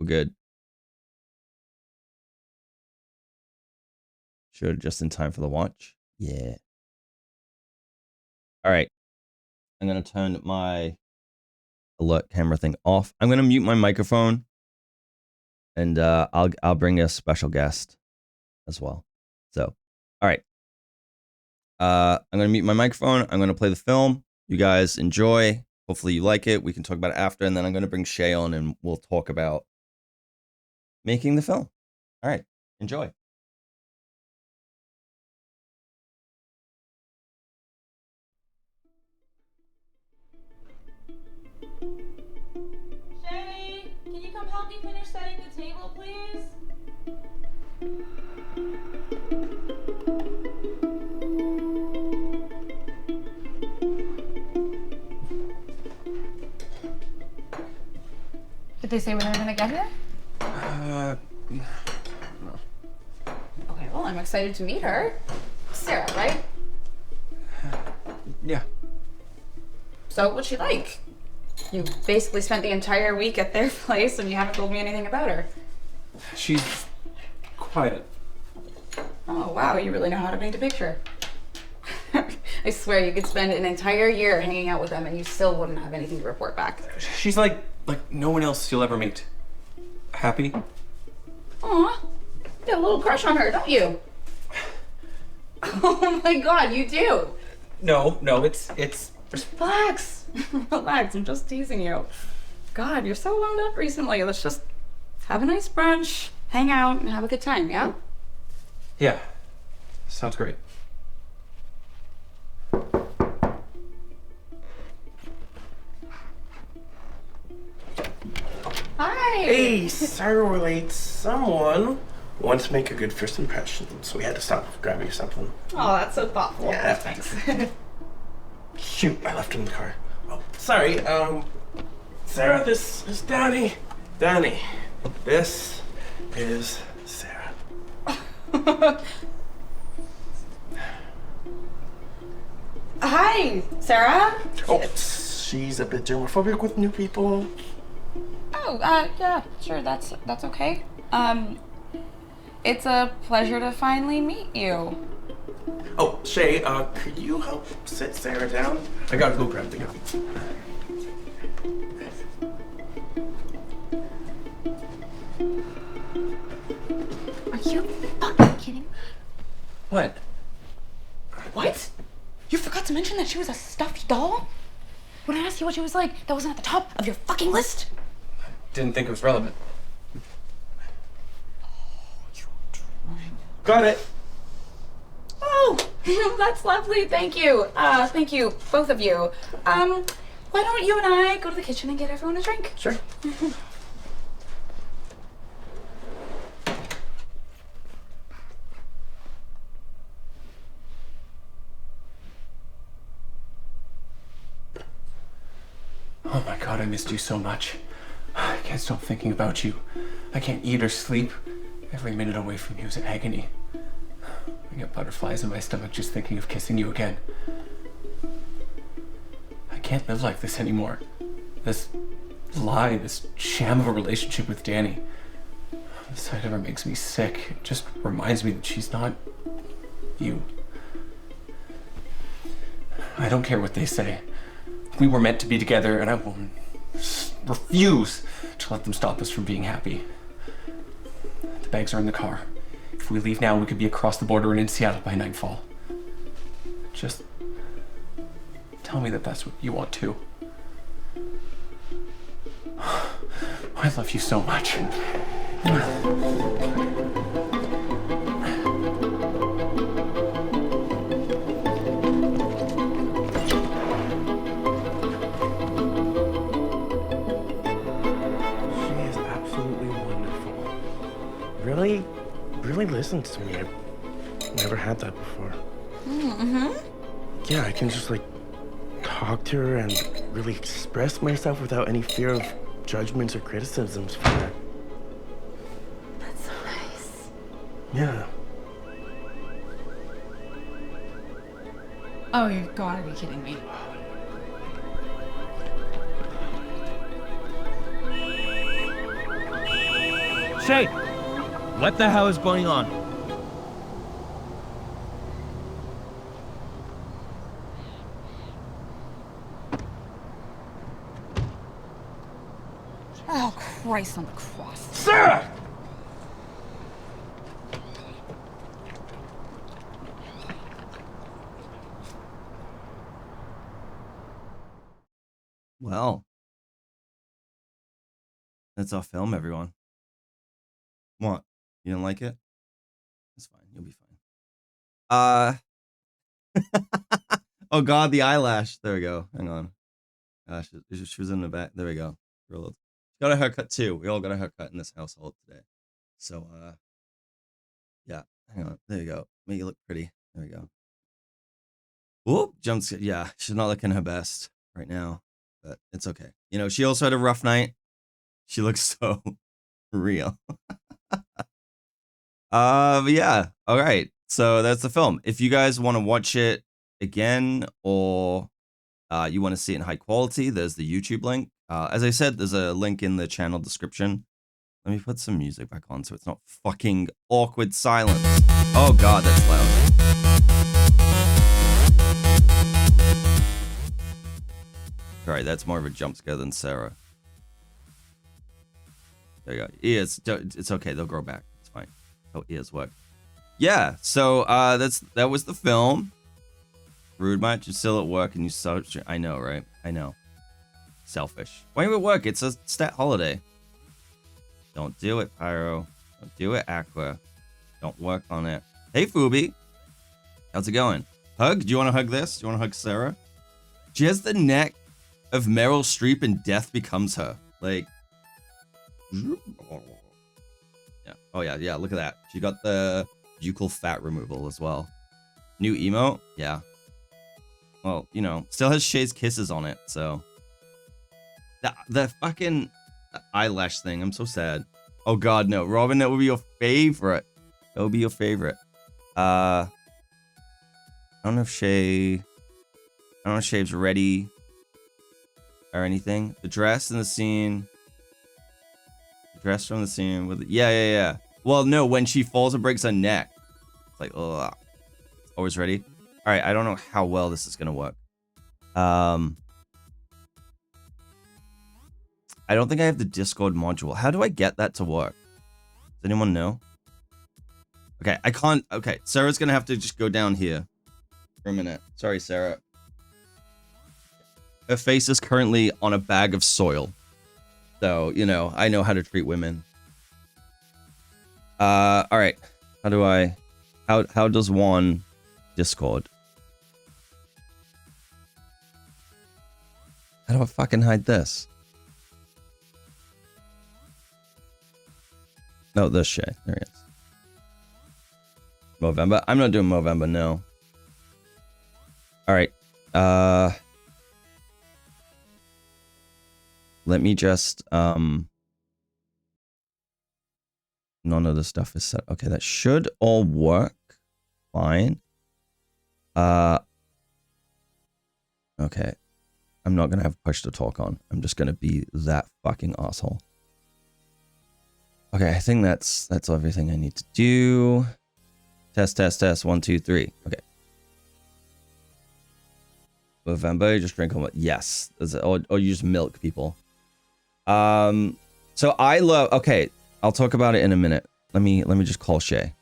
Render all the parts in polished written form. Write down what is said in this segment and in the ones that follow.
We're good. Sure, just in time for the watch. Yeah. All right. I'm gonna turn my alert camera thing off. I'm gonna mute my microphone, and I'll bring a special guest as well. So, all right. I'm gonna mute my microphone. I'm gonna play the film. You guys enjoy. Hopefully you like it. We can talk about it after, and then I'm gonna bring Shay on, and we'll talk about making the film. All right. Enjoy. Shay, can you come help me finish setting the table, please? Did they say when they're gonna get here? No. Okay, well, I'm excited to meet her. Sarah, right? Yeah. So, what's she like? You basically spent the entire week at their place and you haven't told me anything about her. She's quiet. Oh, wow, you really know how to paint a picture. I swear you could spend an entire year hanging out with them and you still wouldn't have anything to report back. She's like no one else you'll ever meet. Happy? Aw, you have a little crush on her, don't you? Oh my god, you do. No, it's Relax. Relax, I'm just teasing you. God, you're so wound up recently. Let's just have a nice brunch, hang out, and have a good time, yeah? yeah. Sounds great. Hi. Hey, sorry we're late. Someone wants to make a good first impression, so we had to stop grabbing you something. Oh, that's so thoughtful. Yeah. Thanks. Shoot, I left it in the car. Oh, sorry. Sarah, this is Danny. Danny, this is Sarah. Hi, Sarah. Oh, she's a bit germophobic with new people. Oh, yeah, sure, that's okay. It's a pleasure to finally meet you. Oh, Shay, could you help sit Sarah down? I gotta go grab the gun. Are you fucking kidding me? What? What? You forgot to mention that she was a stuffed doll? When I asked you what she was like, that wasn't at the top of your fucking list? Didn't think it was relevant. Got it. Oh, that's lovely. Thank you. Thank you, both of you. Why don't you and I go to the kitchen and get everyone a drink? Sure. Oh my god, I missed you so much. I can't stop thinking about you. I can't eat or sleep. Every minute away from you is agony. I get butterflies in my stomach just thinking of kissing you again. I can't live like this anymore. This lie, this sham of a relationship with Danny. The sight of her makes me sick. It just reminds me that she's not you. I don't care what they say. We were meant to be together, and I will refuse to let them stop us from being happy. The bags are in the car. If we leave now, we could be across the border and in Seattle by nightfall. Just tell me that that's what you want too. I love you so much. Really listens to me. I've never had that before. Mm-hmm. Yeah, I can just talk to her and really express myself without any fear of judgments or criticisms from her. That's so nice. Yeah. Oh, you've gotta be kidding me. Shay, what the hell is going on? Oh, Christ on the cross. Sarah! Well, that's our film, everyone. What? You didn't like it? It's fine. You'll be fine. Oh God, the eyelash. There we go. Hang on. She was in the back. There we go. She got a haircut too. We all got a haircut in this household today. So, yeah. Hang on. There you go. Make you look pretty. There we go. Whoop. Jumps. Yeah, she's not looking her best right now, but it's okay. You know, she also had a rough night. She looks so real. But yeah. All right. So that's the film. If you guys want to watch it again, or you want to see it in high quality, there's the YouTube link. As I said, there's a link in the channel description. Let me put some music back on so it's not fucking awkward silence. Oh God, that's loud. All right, that's more of a jump scare than Sarah. There you go. Ears, it's okay. They'll grow back. It's fine. Oh, ears work. Yeah. So that was the film. Rude much? You're still at work and you so. I know, right? I know. Selfish. Why are you at work? It's a stat holiday. Don't do it, Pyro. Don't do it, Aqua. Don't work on it. Hey, Fubi. How's it going? Hug? Do you want to hug this? Do you want to hug Sarah? She has the neck of Meryl Streep in Death Becomes Her. Like. Yeah. Oh, yeah. Yeah. Look at that. She got the buccal fat removal as well. New emote? Yeah. Well, you know, still has Shay's kisses on it, so. The fucking eyelash thing. I'm so sad. Oh, God, no. Robin, that would be your favorite. That would be your favorite. I don't know if Shay's ready or anything. The dress in the scene. The dress from the scene with. Yeah. Well, no, when she falls and breaks her neck. It's like, ugh. Always ready. All right, I don't know how well this is gonna work. I don't think I have the Discord module. How do I get that to work? Does anyone know? Okay, I can't. Okay, Sarah's gonna have to just go down here for a minute. Sorry, Sarah. Her face is currently on a bag of soil. So, you know, I know how to treat women. All right. How does one Discord? How do I fucking hide this? No, this Shay. There he is. Movember? I'm not doing Movember, no. Alright. Let me just none of the stuff is set. Okay, that should all work fine. Okay. I'm not gonna have push to talk on. I'm just gonna be that fucking asshole. Okay, I think that's everything I need to do. Test. 1, 2, 3. Okay. November, just drink on. Yes. Or you just milk people. So I love. Okay, I'll talk about it in a minute. Let me just call Shay.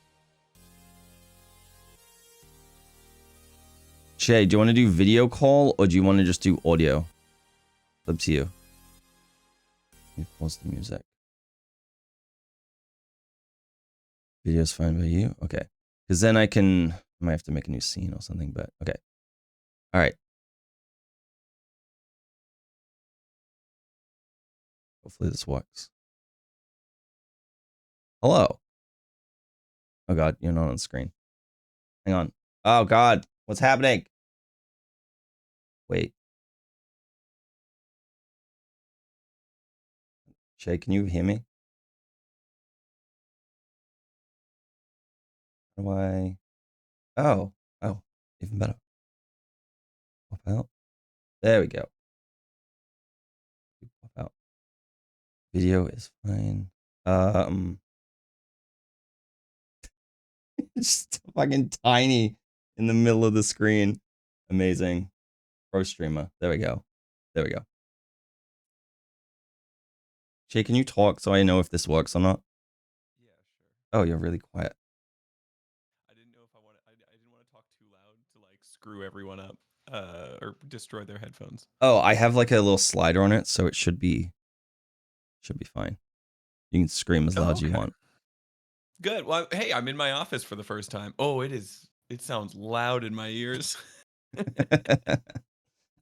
Shay, do you want to do video call or do you want to just do audio? It's up to you. Let me pause the music. Video's fine by you? Okay. Because then I might have to make a new scene or something, but okay. All right. Hopefully this works. Hello. Oh God, you're not on screen. Hang on. Oh God, what's happening? Wait. Shay, can you hear me? How do I? Oh, even better. Pop out. There we go. Pop out. Video is fine. Just fucking tiny in the middle of the screen. Amazing. Pro streamer. There we go. There we go. Shay, can you talk so I know if this works or not? Yeah, sure. Oh, you're really quiet. I didn't know if I didn't want to talk too loud to like screw everyone up, or destroy their headphones. Oh, I have like a little slider on it, so it should be fine. You can scream as loud as you want. Good. Well, hey, I'm in my office for the first time. Oh, it sounds loud in my ears.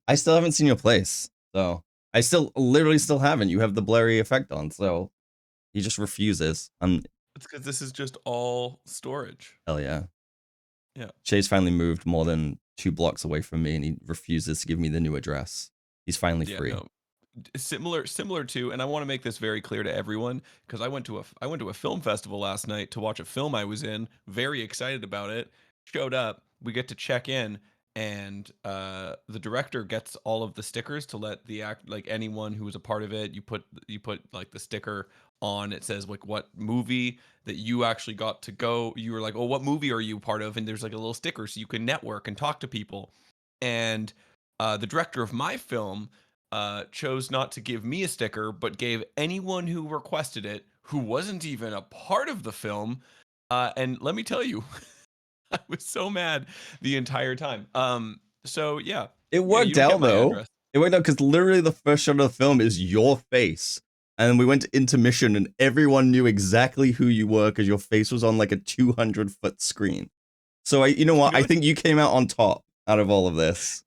I still haven't seen your place, so I literally still haven't. You have the blurry effect on, so he just refuses. It's because this is just all storage. Hell yeah. Yeah. Shay's finally moved more than 2 blocks away from me, and he refuses to give me the new address. He's finally free. No. Similar to, and I want to make this very clear to everyone, because I went to a film festival last night to watch a film I was in, very excited about it. Showed up, we get to check in, and the director gets all of the stickers to let like anyone who was a part of it, you put like the sticker on. It says like what movie that you actually got to go. You were like, oh, what movie are you part of? And there's like a little sticker so you can network and talk to people. And the director of my film chose not to give me a sticker, but gave anyone who requested it, who wasn't even a part of the film. And let me tell you, I was so mad the entire time. So yeah, it worked out though. It worked out because literally the first shot of the film is your face, and we went to intermission, and everyone knew exactly who you were because your face was on like a 200-foot screen. So you know what? I think you came out on top out of all of this.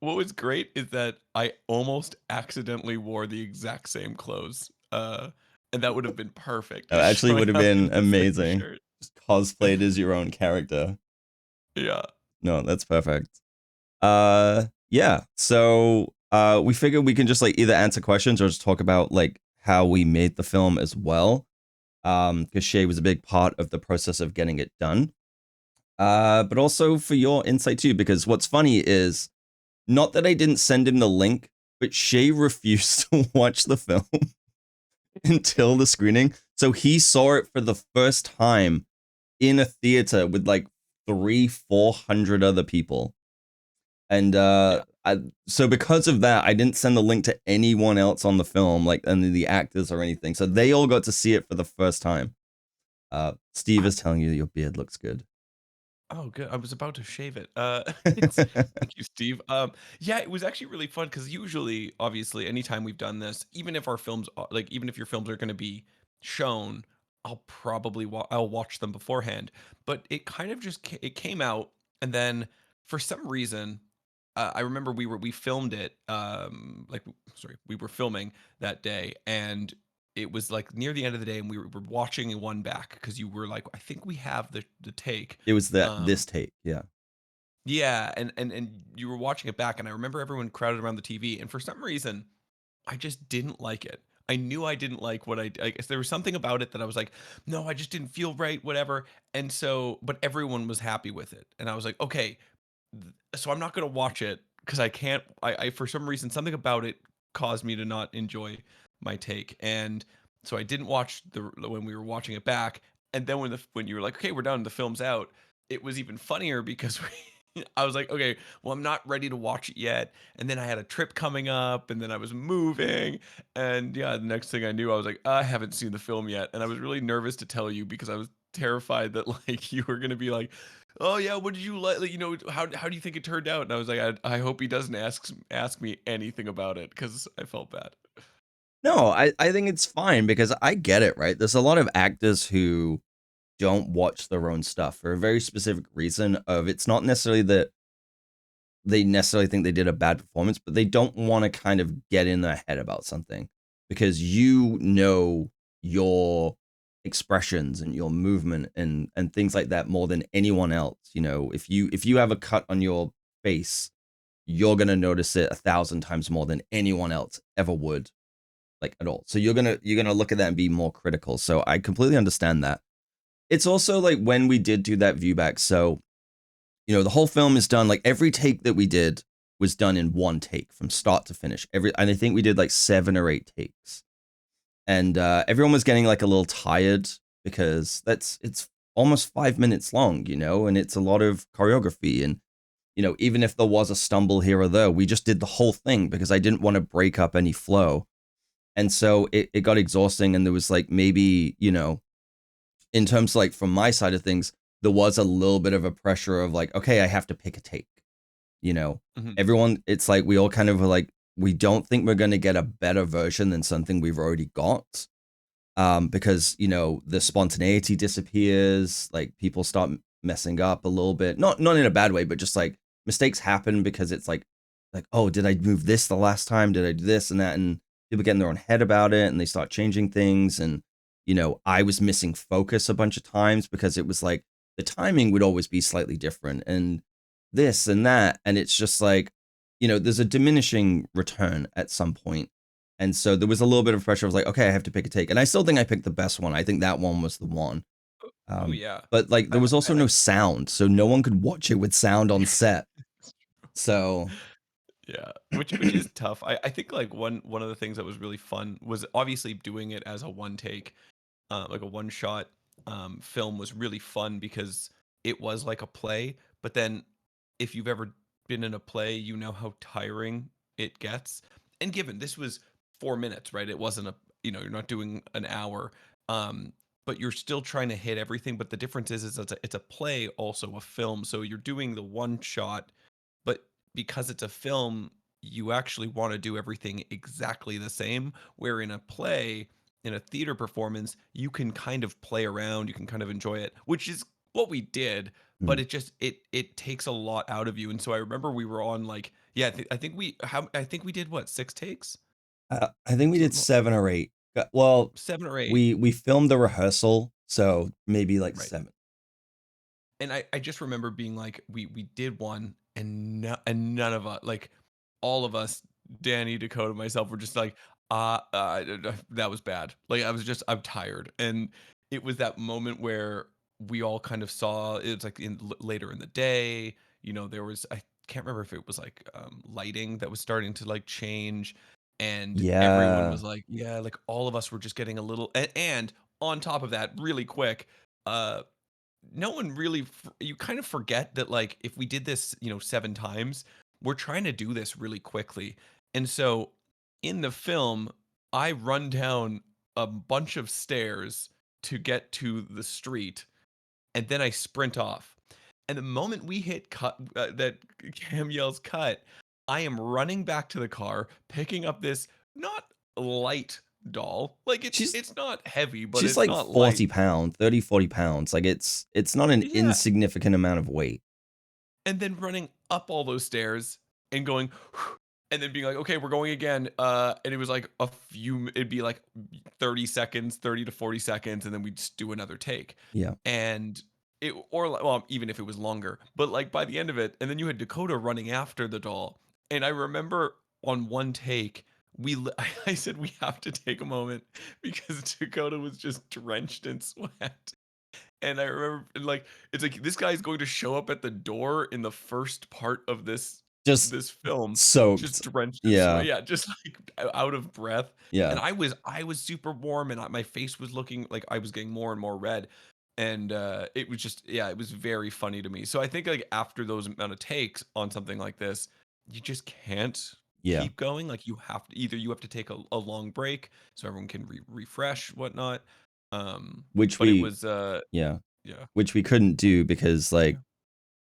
What was great is that I almost accidentally wore the exact same clothes. And that would have been perfect. That actually would have been amazing. Just cosplayed as your own character. Yeah. No, that's perfect. Yeah. So we figured we can just like either answer questions or just talk about like how we made the film as well. Because Shay was a big part of the process of getting it done. But also for your insight too, because what's funny is, not that I didn't send him the link, but Shay refused to watch the film until the screening. So he saw it for the first time in a theater with like 300-400 other people. And so because of that, I didn't send the link to anyone else on the film, like and the actors or anything. So they all got to see it for the first time. Steve is telling you that your beard looks good. Oh, good. I was about to shave it. Thank you, Steve. Yeah, it was actually really fun because usually, obviously, anytime we've done this, even if our films, even if your films are going to be shown, I'll probably I'll watch them beforehand. But it kind of just it came out, and then for some reason, I remember we filmed it. We were filming that day, and it was like near the end of the day, and we were watching one back because you were like, I think we have the take. It was this take, yeah. Yeah, and you were watching it back, and I remember everyone crowded around the TV, and for some reason, I just didn't like it. I knew I didn't like what I guess there was something about it that I was like, no, I just didn't feel right, whatever. And so, but everyone was happy with it, and I was like, okay, so I'm not gonna watch it because I can't. I for some reason something about it caused me to not enjoy my take, and so I didn't watch when we were watching it back. And then when you were like, okay, we're done, the film's out, it was even funnier because I was like, okay, well, I'm not ready to watch it yet. And then I had a trip coming up, and then I was moving, and yeah, the next thing I knew, I was like, I haven't seen the film yet, and I was really nervous to tell you because I was terrified that like you were gonna be like, oh yeah, what did you like? You know, how do you think it turned out? And I was like, I hope he doesn't ask me anything about it because I felt bad. No, I think it's fine because I get it, right? There's a lot of actors who don't watch their own stuff for a very specific reason of it's not necessarily that they necessarily think they did a bad performance, but they don't want to kind of get in their head about something because you know your expressions and your movement and things like that more than anyone else. You know, if you have a cut on your face, you're gonna notice it 1,000 times more than anyone else ever would, like at all. So you're gonna look at that and be more critical. So I completely understand that. It's also like when we did do that view back, so you know the whole film is done, like every take that we did was done in one take from start to finish. And I think we did like 7 or 8 takes. And everyone was getting like a little tired because it's almost 5 minutes long, you know, and it's a lot of choreography. And, you know, even if there was a stumble here or there, we just did the whole thing because I didn't want to break up any flow. And so it got exhausting. And there was like, maybe, you know, in terms of like from my side of things, there was a little bit of a pressure of like, okay, I have to pick a take, you know, everyone, it's like, we all kind of were like, we don't think we're going to get a better version than something we've already got. Because, you know, the spontaneity disappears, like people start messing up a little bit, not in a bad way, but just like mistakes happen because it's like, oh, did I move this the last time? Did I do this and that? And people get in their own head about it and they start changing things. And, you know, I was missing focus a bunch of times because it was like the timing would always be slightly different and this and that. And it's just like, you know, there's a diminishing return at some point. And so there was a little bit of pressure. I was like, okay, I have to pick a take. And I still think I picked the best one. I think that one was the one. Oh yeah. But like there was also no sound. So no one could watch it with sound on set. So yeah, which is tough. I think like one of the things that was really fun was obviously doing it as a one take, like a one shot film was really fun because it was like a play. But then if you've ever been in a play, you know how tiring it gets. And given this was 4 minutes, right? It wasn't you know, you're not doing an hour. But you're still trying to hit everything. But the difference is it's a play, also a film. So you're doing the one shot, but because it's a film, you actually want to do everything exactly the same. Where in a play, in a theater performance, you can kind of play around, you can kind of enjoy it, which is what we did. But it just it takes a lot out of you. And so I remember we were on like, yeah, I think we did what, 6 takes? I think we did 7 or 8. Well, 7 or 8. We filmed the rehearsal, so maybe like 7. And I just remember being like, we did one, and none of us, like all of us, Danny, Dakota, myself, were just like, that was bad. Like I'm tired. And it was that moment where we all kind of saw, it's like later in the day, you know, there was, I can't remember if it was like lighting that was starting to like change, and everyone was like, yeah, like all of us were just getting a little, and on top of that, really quick, no one really, you kind of forget that like if we did this, you know, 7 times, we're trying to do this really quickly. And so in the film, I run down a bunch of stairs to get to the street, and then I sprint off. And the moment we hit cut, that Cam yells cut, I am running back to the car, picking up this not light doll. Like it's not heavy, but she's it's like not 40 light. pounds, 30, 40 pounds. Like it's not an insignificant amount of weight. And then running up all those stairs and going, and then being like, okay, we're going again. And it was like it'd be like 30 seconds, 30 to 40 seconds. And then we'd just do another take. Yeah. And well, even if it was longer, but like by the end of it, and then you had Dakota running after the doll. And I remember on one take, I said, we have to take a moment because Dakota was just drenched in sweat. And I remember, like, it's like this guy's going to show up at the door in the first part of this film, soaked, just drenched in yeah, sweat. Yeah, just like out of breath. yeah. And I was super warm, and my face was looking like I was getting more and more red. And it was just, yeah, it was very funny to me. So I think like after those amount of takes on something like this, you just can't keep going. Like you have to take a long break so everyone can refresh, whatnot. Which but it was yeah, yeah, which we couldn't do because like,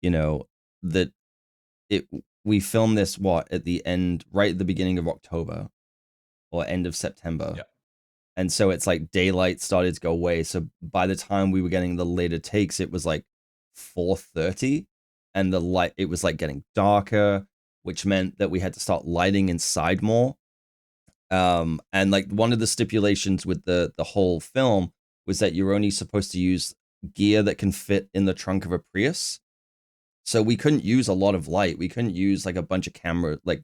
you know, that we filmed this at the end, right at the beginning of October or end of September. Yeah. And so it's like daylight started to go away. So by the time we were getting the later takes, it was like 4:30, and the light, it was like getting darker, which meant that we had to start lighting inside more. And like one of the stipulations with the whole film was that you're only supposed to use gear that can fit in the trunk of a Prius. So we couldn't use a lot of light. We couldn't use like a bunch of camera, like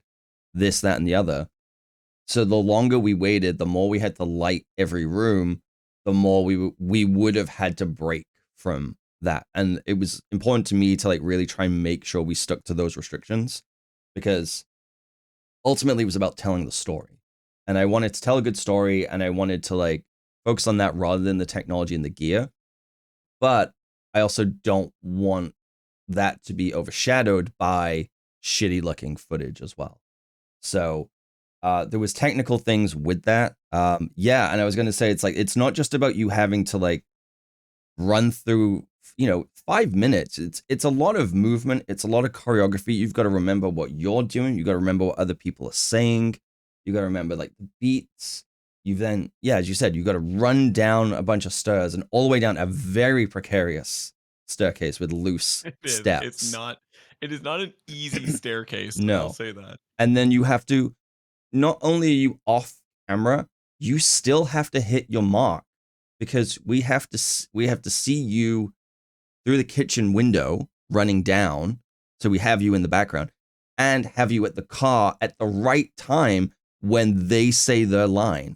this, that, and the other. So the longer we waited, the more we had to light every room, the more we would have had to break from that. And it was important to me to like really try and make sure we stuck to those restrictions, because ultimately it was about telling the story. And I wanted to tell a good story, and I wanted to like focus on that rather than the technology and the gear. But I also don't want that to be overshadowed by shitty looking footage as well. So there was technical things with that. Yeah, and I was gonna say it's not just about you having to like run through 5 minutes. It's a lot of movement, it's a lot of choreography. You've got to remember what you're doing, you got to remember what other people are saying, you got to remember like the beats. You then, yeah, as you said, you got to run down a bunch of stairs and all the way down a very precarious staircase with loose It is. steps. It is not an easy staircase. I'll No. say that. And then you have to, not only are you off camera, you still have to hit your mark, because we have to see you through the kitchen window running down, so we have you in the background, and have you at the car at the right time when they say their line.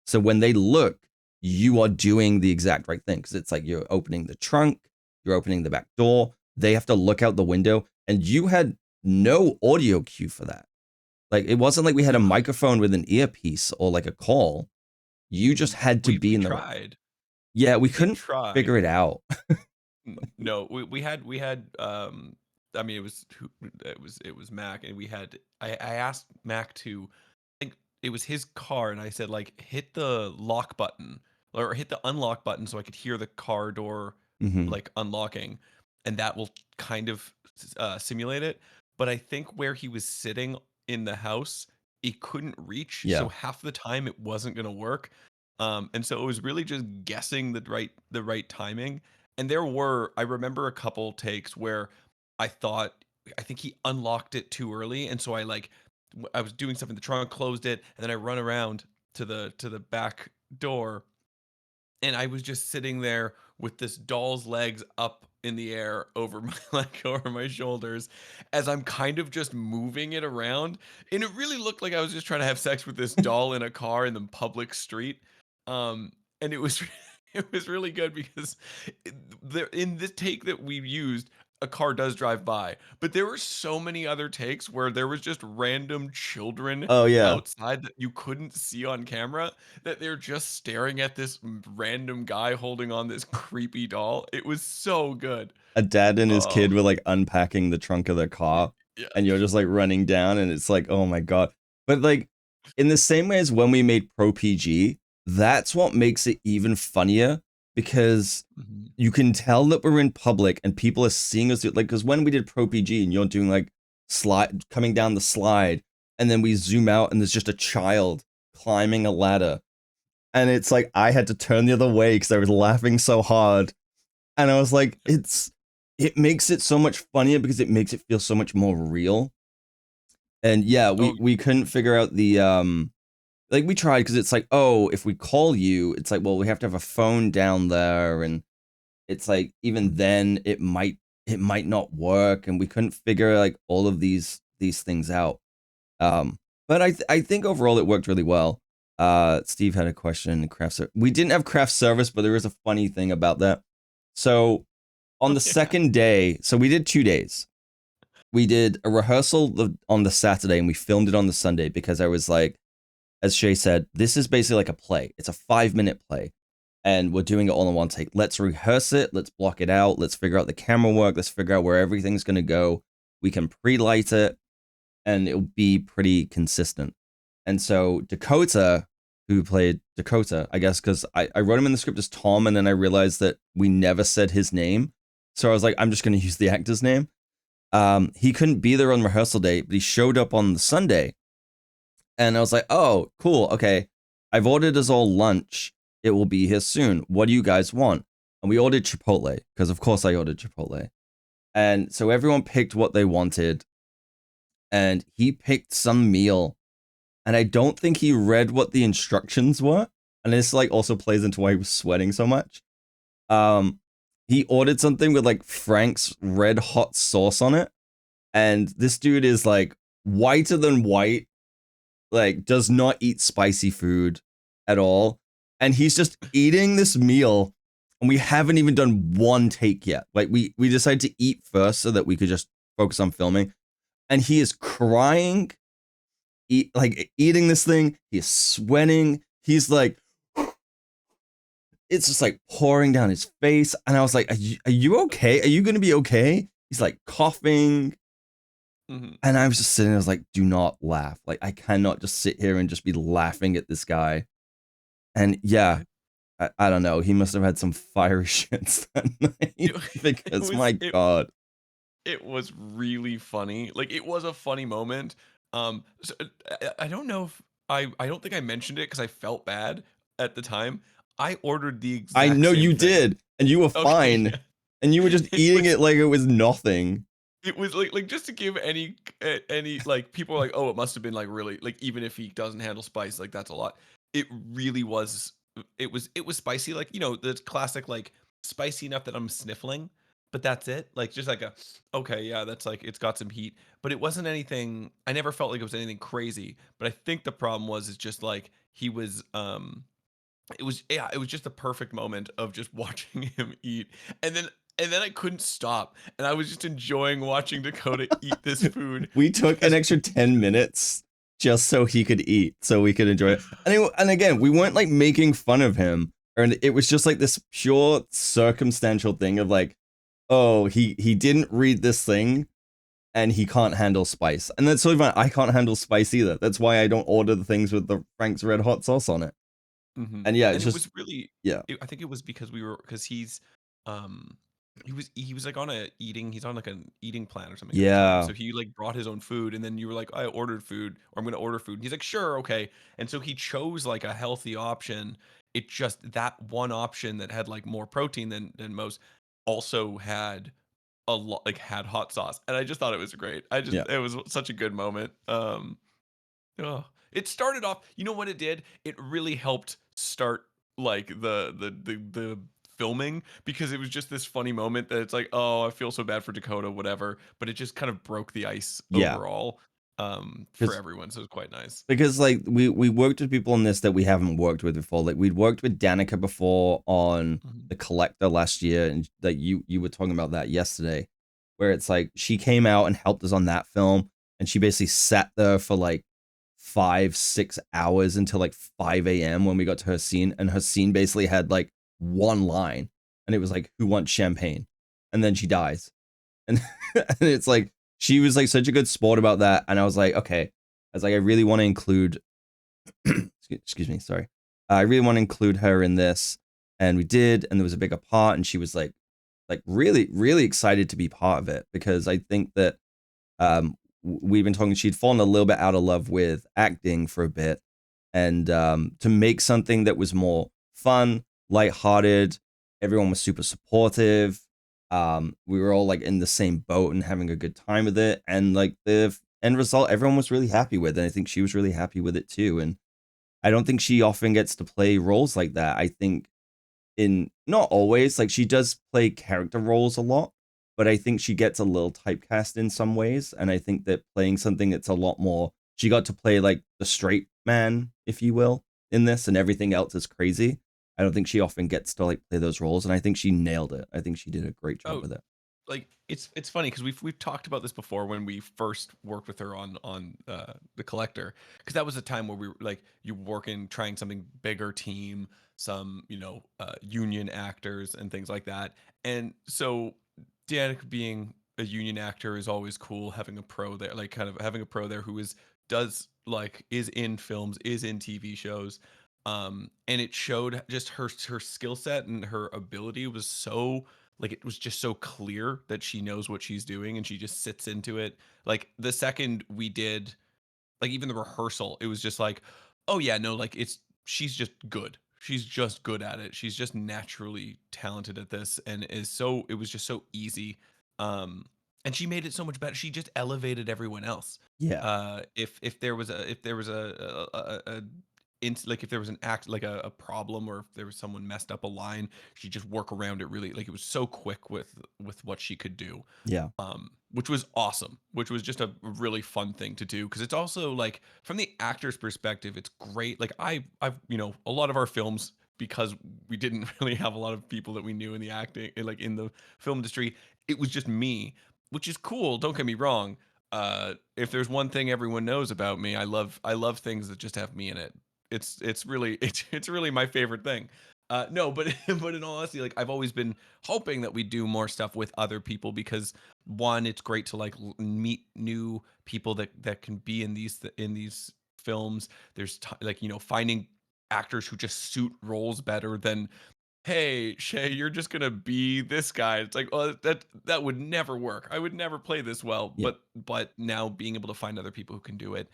So when they look, you are doing the exact right thing, because it's like you're opening the trunk, you're opening the back door, they have to look out the window, and you had no audio cue for that. Like, it wasn't like we had a microphone with an earpiece or like a call. You just had to be in the tried. Yeah, we couldn't figure it out. No, we had I mean, it was Mac, and I asked Mac to, I think it was his car, and I said like hit the lock button or hit the unlock button so I could hear the car door like unlocking, and that will kind of simulate it. But I think where he was sitting in the house, he couldn't reach, so half the time it wasn't gonna work. And so it was really just guessing the right timing. And I remember a couple takes where I think he unlocked it too early, and so I was doing stuff in the trunk, closed it, and then I run around to the back door, and I was just sitting there with this doll's legs up in the air over my shoulders, as I'm kind of just moving it around, and it really looked like I was just trying to have sex with this doll in a car in the public street. And it was it was really good because in this take that we used, a car does drive by, but there were so many other takes where there was just random children outside that you couldn't see on camera, that they're just staring at this random guy holding on this creepy doll. It was so good. A dad and his kid were like unpacking the trunk of their car, and you're just like running down, and it's like, oh my god. But like, in the same way as when we made Pro PG, that's what makes it even funnier, because you can tell that we're in public and people are seeing us, like, because when we did Pro PG and you're doing like coming down the slide, and then we zoom out and there's just a child climbing a ladder, and it's like I had to turn the other way because I was laughing so hard, and I was like, it makes it so much funnier because it makes it feel so much more real. And yeah, we couldn't figure out the like, we tried, because it's like, oh, if we call you, it's like, well, we have to have a phone down there, and it's like, even then it might not work, and we couldn't figure like all of these things out. But I think overall it worked really well. Steve had a question. We didn't have craft service, but there is a funny thing about that. So on the second day, so we did 2 days. We did a rehearsal on the Saturday, and we filmed it on the Sunday, because I was like, as Shay said, this is basically like a play. It's a 5-minute play, and we're doing it all in one take. Let's rehearse it. Let's block it out. Let's figure out the camera work. Let's figure out where everything's going to go. We can pre-light it, and it'll be pretty consistent. And so Dakota, who played Dakota, I guess, because I wrote him in the script as Tom, and then I realized that we never said his name. So I was like, I'm just going to use the actor's name. He couldn't be there on rehearsal day, but he showed up on the Sunday. And I was like, oh, cool. Okay. I've ordered us all lunch. It will be here soon. What do you guys want? And we ordered Chipotle, because of course I ordered Chipotle. And so everyone picked what they wanted. And he picked some meal. And I don't think he read what the instructions were. And this like also plays into why he was sweating so much. He ordered something with like Frank's red hot sauce on it. And this dude is like whiter than white. Like, does not eat spicy food at all, and he's just eating this meal, and we haven't even done one take yet. Like, we decided to eat first so that we could just focus on filming, and he is crying, eating this thing. He is sweating. He's like, it's just like pouring down his face. And I was like, are you okay? Are you going to be okay? He's like coughing. And I was just sitting there, I was like, do not laugh. Like, I cannot just sit here and just be laughing at this guy. And yeah, I don't know. He must have had some fiery shits that night because my God. It was really funny. Like, it was a funny moment. So, I don't know if I don't think I mentioned it because I felt bad at the time. I ordered the exact I know same you thing. did, and you were Okay, fine, yeah. and you were just eating it like it was nothing. It was like just to give any like people are like, oh, it must have been like really like even if he doesn't handle spice, like that's a lot. It really was. It was spicy, like the classic like spicy enough that I'm sniffling, but that's it. Like just like a okay, yeah, that's like it's got some heat, but it wasn't anything. I never felt like it was anything crazy. But I think the problem was is just like he was it was yeah, it was just the perfect moment of just watching him eat. And then I couldn't stop. And I was just enjoying watching Dakota eat this food. We took an extra 10 minutes just so he could eat, so we could enjoy it. And again, we weren't like making fun of him. And it was just like this pure circumstantial thing of like, oh, he didn't read this thing and he can't handle spice. And that's totally fine. I can't handle spice either. That's why I don't order the things with the Frank's Red Hot sauce on it. And yeah, And it's it just was really yeah. I think it was because he's um he was like on a eating he's on like an eating plan or something at the time. Yeah. So he like brought his own food and then you were like, I ordered food or I'm gonna order food. And he's like, sure, okay. And so he chose like a healthy option. It just that one option that had like more protein than most also had a lot like had hot sauce. And I just thought it was great. Yeah. It was such a good moment. Oh, it started off. You know what it did? It really helped start like the filming because it was just this funny moment that it's like, oh, I feel so bad for Dakota, whatever. But it just kind of broke the ice Yeah. overall, for everyone. So it was quite nice. Because like we worked with people on this that we haven't worked with before. Like we'd worked with Danika before on The Collector last year, and that you were talking about that yesterday, where it's like she came out and helped us on that film, and she basically sat there for like 5-6 hours until like 5 a.m. when we got to her scene, and her scene basically had like one line, and it was like, "Who wants champagne?" And then she dies, and and it's like she was like such a good sport about that, and I was like, okay, I was like, I really want to include, excuse me, sorry, I really want to include her in this, and we did, and there was a bigger part, and she was like really really excited to be part of it because I think that we've been talking, she'd fallen a little bit out of love with acting for a bit, and to make something that was more fun, lighthearted, everyone was super supportive. We were all like in the same boat and having a good time with it, and like the end result everyone was really happy with, and I think she was really happy with it too. And I don't think she often gets to play roles like that. I think in not always, like she does play character roles a lot, but I think she gets a little typecast in some ways, and I think that playing something that's a lot more, she got to play like the straight man, if you will, in this, and everything else is crazy. I don't think she often gets to like play those roles, and I think she nailed it. I think she did a great job with it. Like it's funny because we've talked about this before when we first worked with her on The Collector, because that was a time where we were like you working trying something bigger team, some union actors and things like that. And so Danica being a union actor is always cool, having a pro there, like kind of having a pro there who is in films, is in TV shows. And it showed just her skill set and her ability was so like it was just so clear that she knows what she's doing and she just sits into it. Like the second we did like even the rehearsal, it was just like, oh yeah, no, like she's just good. She's just good at it. She's just naturally talented at this and it was just so easy. And she made it so much better. She just elevated everyone else. Yeah. If there was like if there was an act like a problem or if there was someone messed up a line, she'd just work around it really like it was so quick with what she could do. Yeah. Which was awesome, which was just a really fun thing to do because it's also like from the actor's perspective, it's great. Like I've a lot of our films, because we didn't really have a lot of people that we knew in the acting like in the film industry, it was just me, which is cool, don't get me wrong. If there's one thing everyone knows about me, I love things that just have me in it. It's really it's really my favorite thing. No, but but in all honesty, like I've always been hoping that we do more stuff with other people because one, it's great to like meet new people that can be in these films. There's like finding actors who just suit roles better than hey Shay, you're just gonna be this guy. It's like that would never work. I would never play this well. Yeah. But now being able to find other people who can do it.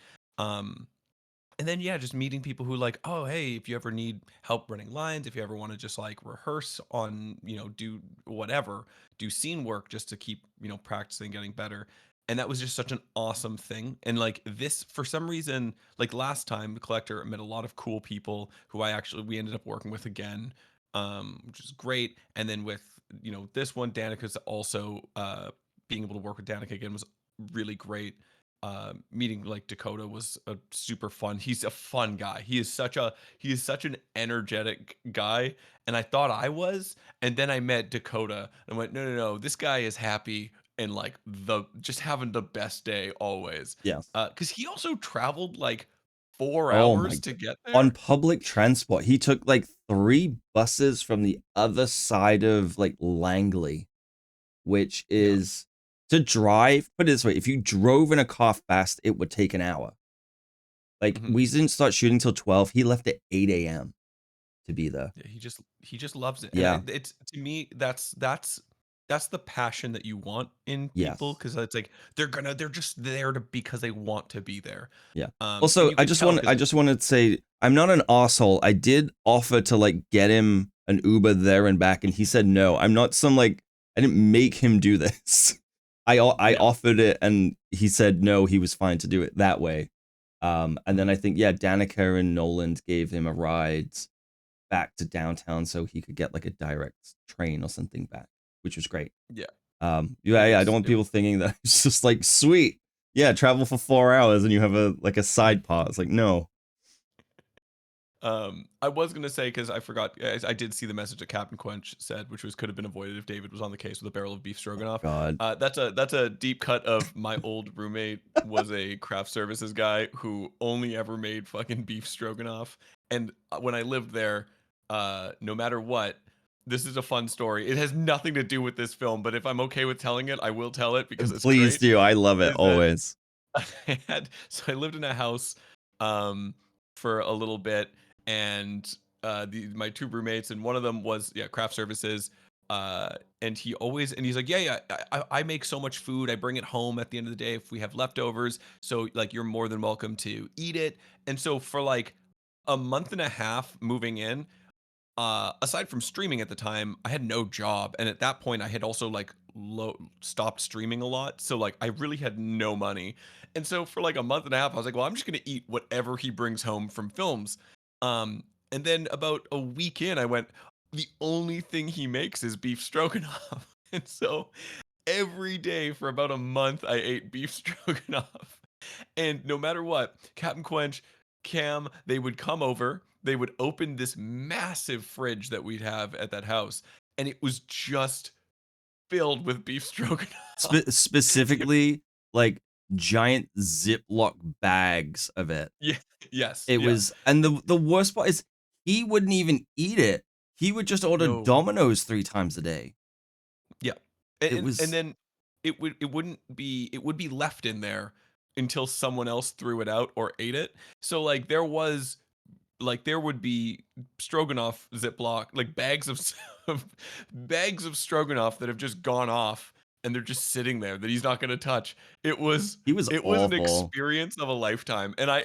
And then yeah, just meeting people who like, oh hey, if you ever need help running lines, if you ever want to just like rehearse on, do whatever, do scene work just to keep, practicing, getting better. And that was just such an awesome thing. And like this, for some reason, like last time, the collector met a lot of cool people who we ended up working with again, which is great. And then with, this one, Danica's also being able to work with Danika again was really great. Meeting like Dakota was a super fun. He's a fun guy. He is such an energetic guy, and I thought I was, and then I met Dakota and went, no, no, no, this guy is happy and like just having the best day always. Yes. Because he also traveled like 4 Oh my hours to get On there. public transport. He took like 3 buses from the other side of like Langley, which Yeah. is to drive. Put it this way, if you drove in a car fast, it would take an hour. Like Mhm. we didn't start shooting till 12. He left at 8 a.m. to be there. Yeah, he just loves it, and Yeah. it's to me that's the passion that you want in people Yes. because it's like they're just there to because they want to be there, Yeah. and Also, you I can just tell want I because just wanted to say I'm not an asshole. I did offer to like get him an Uber there and back, and he said no. I'm not some like I didn't make him do this. I yeah, offered it, and he said no. He was fine to do it that way. And then mhm, I think yeah, Danika and Noland gave him a ride back to downtown so he could get like a direct train or something back, which was great. yeah, Yeah, I don't want it people was. thinking that it's just like sweet. Yeah, travel for 4 hours and you have a like a side part. It's like no. I was gonna say because I forgot. I did see the message that Captain Quench said, which was could have been avoided if David was on the case with a barrel of beef stroganoff. God. That's a deep cut of my old roommate was a craft services guy who only ever made fucking beef stroganoff. And when I lived there, no matter what, this is a fun story. It has nothing to do with this film, but if I'm okay with telling it, I will tell it because it's Please great. do. I love it Is that always. I lived in a house um for a little bit and my 2 roommates and one of them was craft services and he's like I make so much food. I bring it home at the end of the day if we have leftovers, so like you're more than welcome to eat it. And so for like a month and a half moving in, aside from streaming at the time, I had no job, and at that point, I had also like stopped streaming a lot. So like, I really had no money, and so for like a month and a half, I was like, well, I'm just gonna eat whatever he brings home from films. And then about a week in, I went, the only thing he makes is beef stroganoff, and so every day for about a month, I ate beef stroganoff. And no matter what, Captain Quench, Cam, they would come over, they would open this massive fridge that we'd have at that house, and it was just filled with beef stroganoff. It- Specifically, like giant Ziploc bags of it. yeah, yes, It yeah. was, and the worst part is he wouldn't even eat it. He would just order No. Domino's 3 times a day. Yeah. And, It and was then it would be left in there until someone else threw it out or ate it. So there would be stroganoff Ziploc, like bags of bags of stroganoff that have just gone off and they're just sitting there that he's not going to touch. It was he was it was an awful. experience of a lifetime, and I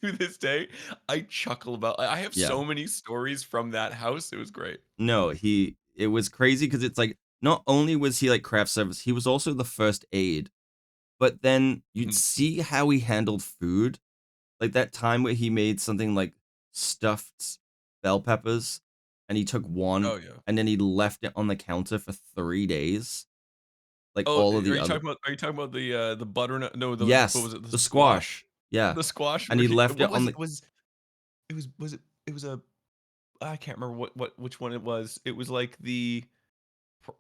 to this day I chuckle about. I have Yeah. so many stories from that house. It was great. No, it was crazy because it's like not only was he like craft service, he was also the first aid. But then you'd Mhm. see how he handled food. Like that time where he made something like stuffed bell peppers and he took one Oh yeah. and then he left it on the counter for 3 days. Like Oh, all of are the you other. talking about the butternut? No, the what Yes, was it? The the squash? squash. Yeah. The squash And where he he left it what on was the it? Was a I can't remember which one it was. It was like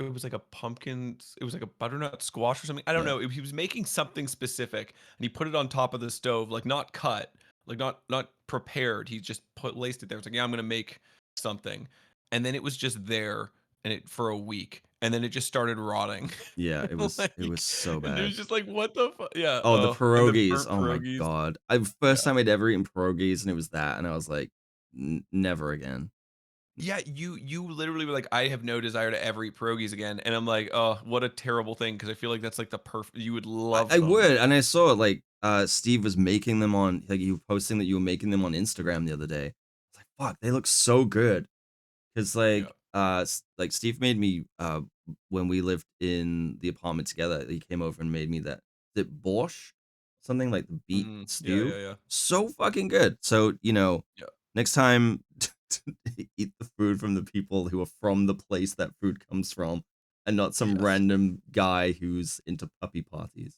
it was like a pumpkin, it was like a butternut squash or something. I don't yeah. know. He was making something specific and he put it on top of the stove, like not cut, like not prepared. He just laced it there. It's like, yeah, I'm gonna make something. and then it was just there and it for a week, and then it just started rotting. Yeah, it was Like, so and it bad. was just like, what the fuck? Yeah. Oh, the And the pierogies. burnt Oh my pierogies. god. Yeah. First time I'd ever eaten pierogies, and it was that, and I was like, never again. Yeah, you literally were like, I have no desire to ever eat pierogies again, and I'm like, oh, what a terrible thing, because I feel like that's like the perfect. You would love I them. would, and I saw like Steve was making them on, like, you were posting that you were making them on Instagram the other day. It's like, fuck, they look so good. Because Yeah. like Steve made me when we lived in the apartment together, he came over and made me that borscht, something like the beet Yeah, stew. yeah, yeah, So fucking good. So, yeah. next time eat the food from the people who are from the place that food comes from, and not some Yes. random guy who's into puppy parties.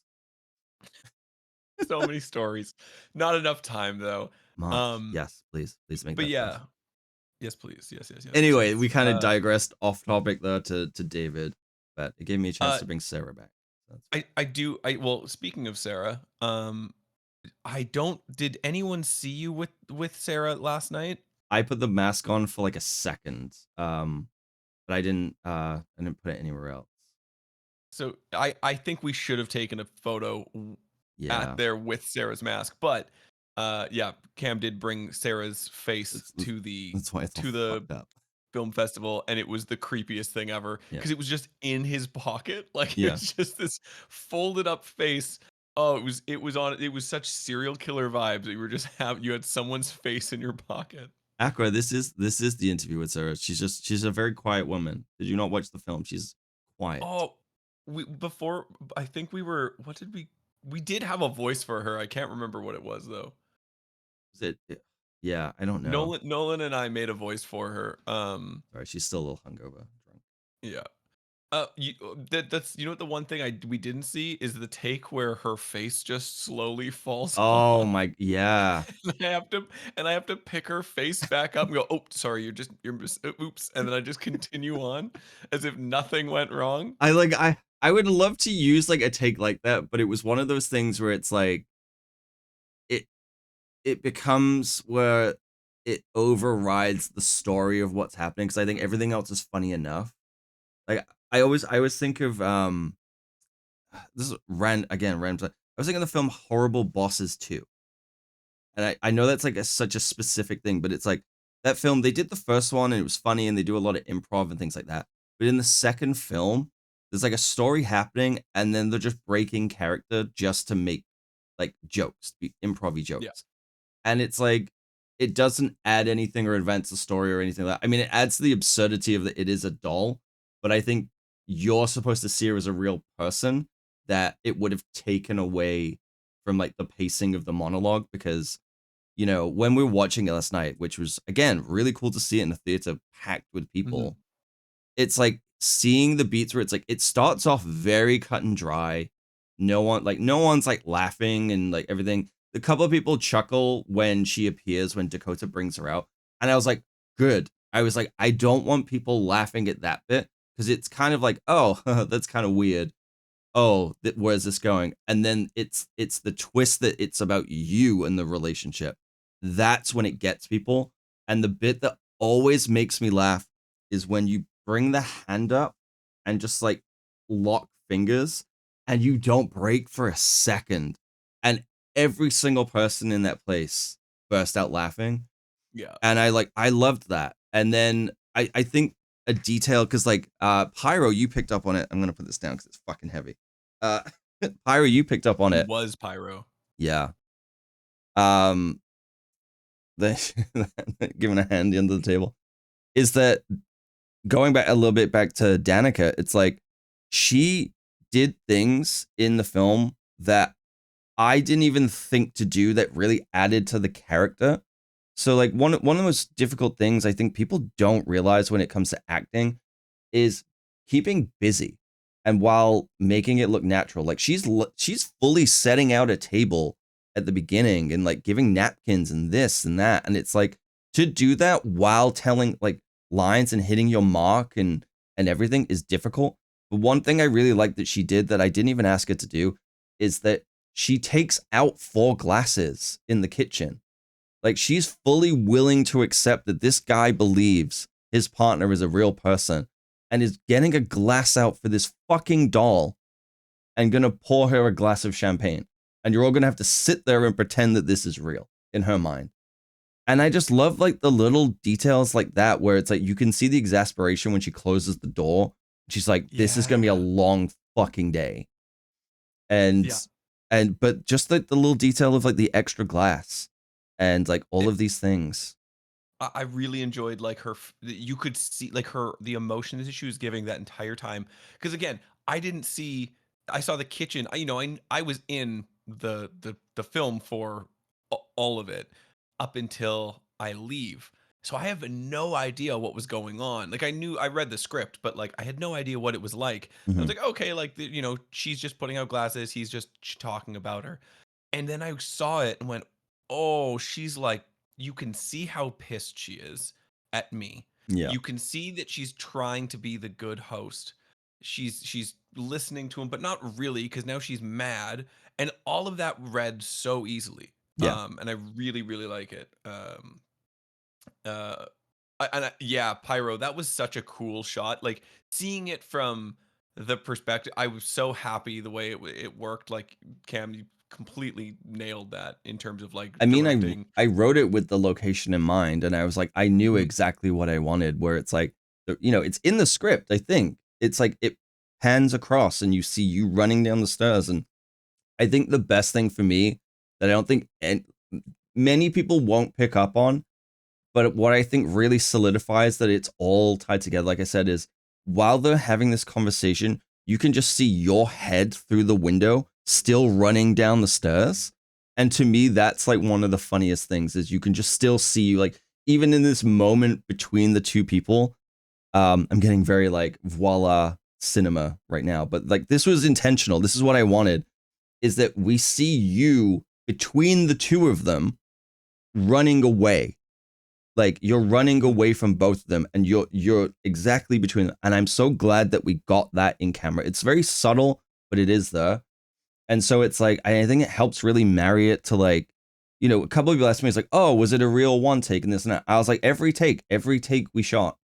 So many stories. Not enough time though. Much. Um, Yes, please make but that yeah. special. Yes, please. Yes, yes, yes, yes, Anyway, we yes. kind of digressed off topic though to David, but it gave me a chance Uh, to bring Sarah back. That's I do. Well, speaking of Sarah, I don't. Did anyone see you with Sarah last night? I put the mask on for like a second, but I didn't put it anywhere else. So I think we should have taken a photo at Yeah, there with Sarah's mask, but yeah, Cam did bring Sarah's face that's, that's why it's all to the fucked up. film festival, and it was the creepiest thing ever Yeah, because it was just in his pocket. Like it yeah. was just this folded up face. Oh, it was such serial killer vibes. You were just you had someone's face in your pocket. Aqua, this is the interview with Sarah. She's a very quiet woman. Did you not watch the film? She's quiet. Oh, before I think what did we did have a voice for her. I can't remember what it was though. Is yeah, I don't know. Nolan and I made a voice for her. Sorry, she's still a little hungover, drunk. Yeah. That's what the one thing we didn't see is the take where her face just slowly falls Oh off. my, yeah. And I have to pick her face back up and go, oh, sorry, oops, and then I just continue on as if nothing went wrong. I would love to use like a take like that, but it was one of those things where it's like it it becomes where it overrides the story of what's happening, because I think everything else is funny enough. Like I always think of this is random. I was thinking of the film Horrible Bosses 2. And I know that's like such a specific thing, but it's like that film, they did the first one and it was funny and they do a lot of improv and things like that. But in the second film, there's like a story happening and then they're just breaking character just to make like jokes, improv Yeah. jokes. And it's like, it doesn't add anything or advance the story or anything like that. I mean, it adds to the absurdity of that it is a doll, but I think you're supposed to see her as a real person, that it would have taken away from like the pacing of the monologue. Because when we were watching it last night, which was again really cool to see it in the theater packed with people, it's like seeing the beats where it's like it starts off very cut and dry. No one's like laughing and like everything. The couple of people chuckle when she appears, when Dakota brings her out. And I was like, good. I was like, I don't want people laughing at that bit, because it's kind of like, oh, that's kind of weird. Oh, where's this going? And then it's the twist that it's about you and the relationship. That's when it gets people. And the bit that always makes me laugh is when you bring the hand up and just like lock fingers and you don't break for a second. And every single person in that place burst out laughing. Yeah. And I loved that. And then I think a detail, because like Pyro, you picked up on it. I'm gonna put this down because it's fucking heavy. Pyro, you picked up on It it. was Pyro. Yeah. Giving a hand under the table is that, going back a little bit back to Danika, it's like she did things in the film that I didn't even think to do that really added to the character. So like one of the most difficult things I think people don't realize when it comes to acting is keeping busy, and while making it look natural. Like she's fully setting out a table at the beginning and like giving napkins and this and that, and it's like, to do that while telling like lines and hitting your mark and everything is difficult. But one thing I really like that she did that I didn't even ask her to do is that she takes out 4 glasses in the kitchen. Like she's fully willing to accept that this guy believes his partner is a real person and is getting a glass out for this fucking doll and gonna pour her a glass of champagne. And you're all gonna have to sit there and pretend that this is real in her mind. And I just love like the little details like that, where it's like you can see the exasperation when she closes the door. She's like, this is gonna be a long fucking day. And but just like the little detail of like the extra glass and like all of these things. I really enjoyed like you could see like the emotion that she was giving that entire time. Because again, I saw the kitchen. I was in the film for all of it up until I leave. So I have no idea what was going on. Like I read the script, but like I had no idea what it was like. I was like, okay, like she's just putting out glasses. He's just talking about her. And then I saw it and went, oh, she's like, you can see how pissed she is at me. Yeah. You can see that she's trying to be the good host. She's listening to him, but not really, because now she's mad. And all of that read so easily. Yeah. And I really, really like it. Yeah, Pyro, that was such a cool shot. Like seeing it from the perspective, I was so happy the way it worked. Like Cam, you completely nailed that in terms of like I mean, directing. I wrote it with the location in mind, and I was like, I knew exactly what I wanted, where it's like, it's in the script. I think it's like it pans across and you see you running down the stairs. And I think the best thing for me that I don't think many people won't pick up on, but what I think really solidifies that it's all tied together, like I said, is while they're having this conversation, you can just see your head through the window still running down the stairs. And to me, that's like one of the funniest things, is you can just still see, like, even in this moment between the two people. I'm getting very like voila cinema right now, but like this was intentional. This is what I wanted, is that we see you between the two of them running away. Like you're running away from both of them, and you're exactly between them. And I'm so glad that we got that in camera. It's very subtle, but it is there. And so it's like, I think it helps really marry it to like, a couple of people asked me, it's like, oh, was it a real one take and this and that? I was like, every take we shot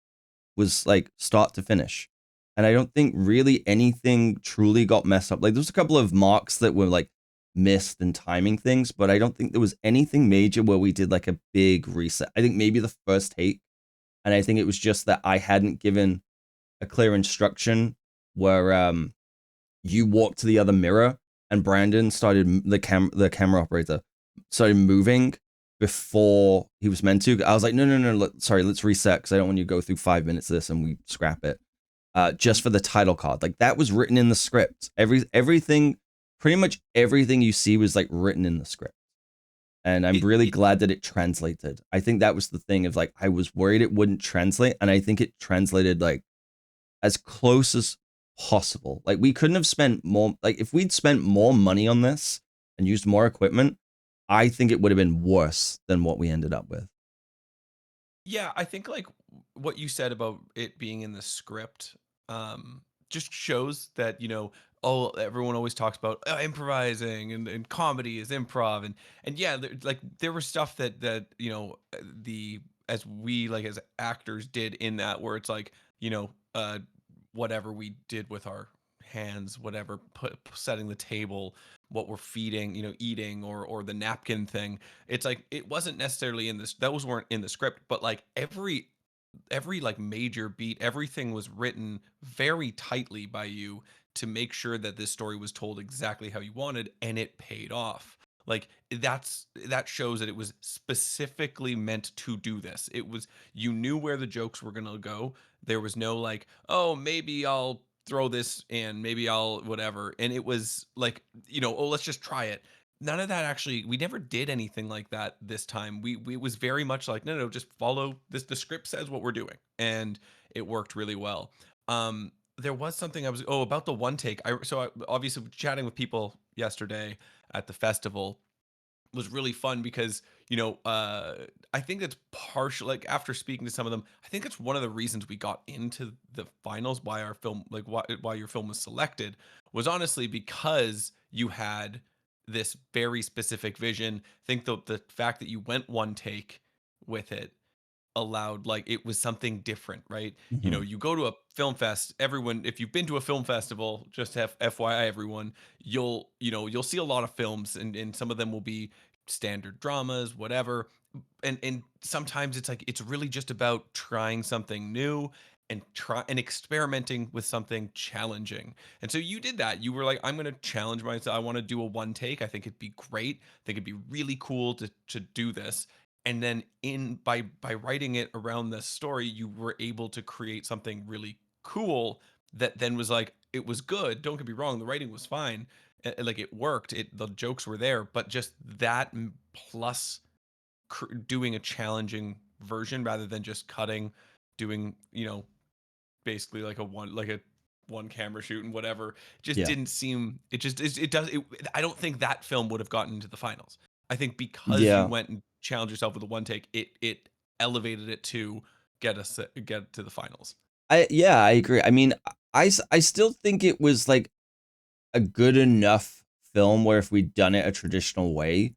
was like start to finish. And I don't think really anything truly got messed up. Like there's a couple of marks that were like missed and timing things, but I don't think there was anything major where we did like a big reset. I think maybe the first take, and I think it was just that I hadn't given a clear instruction where you walked to the other mirror and Brandon started, the camera operator started moving before he was meant to. I was like, no, sorry, let's reset, because I don't want you to go through 5 minutes of this and we scrap it. Just for the title card. Like that was written in the script. Everything, pretty much everything you see was like written in the script. And I'm really glad that it translated. I think that was the thing, of like, I was worried it wouldn't translate, and I think it translated like as close as possible. Like we couldn't have spent more, like if we'd spent more money on this and used more equipment, I think it would have been worse than what we ended up with. Yeah, I think like what you said about it being in the script just shows that, everyone always talks about improvising and comedy is improv. And yeah, there was stuff that, as we like as actors did in that, where it's like, whatever we did with our hands, whatever, setting the table, what we're feeding, eating, or the napkin thing. It's like, it wasn't necessarily in this, those weren't in the script, but like every like major beat, everything was written very tightly by you to make sure that this story was told exactly how you wanted, and it paid off. Like that shows that it was specifically meant to do this. It was, you knew where the jokes were going to go. There was no like, oh, maybe I'll throw this in, maybe I'll whatever. And it was like, oh, let's just try it. None of that. Actually, we never did anything like that this time. We was very much like, no, just follow this. The script says what we're doing, and it worked really well. There was something about the one take. I obviously chatting with people yesterday at the festival was really fun, because I think that's partial, like after speaking to some of them, I think it's one of the reasons we got into the finals, why our film, like why your film was selected, was honestly because you had this very specific vision. I think the fact that you went one take with it allowed, like, it was something different, right? You know, Mhm. you go to a film fest, everyone, if you've been to a film festival, just have FYI everyone, you'll see a lot of films, and some of them will be standard dramas, whatever. And sometimes it's like it's really just about trying something new and try and experimenting with something challenging. And so you did that. You were like, I'm going to challenge myself. I want to do a one take. I think it'd be great. I think it'd be really cool to do this. And then by writing it around this story, you were able to create something really cool that then was like, it was good. Don't get me wrong, the writing was fine. Like it worked. The jokes were there, but just that plus doing a challenging version rather than just cutting, doing, basically like a one camera shoot and whatever, just Yeah. didn't seem, it just it does it, I don't think that film would have gotten into the finals. I think because you Yeah. went and challenged yourself with a one take, it elevated it to get to the finals. I agree. I mean, I still think it was like a good enough film where if we'd done it a traditional way,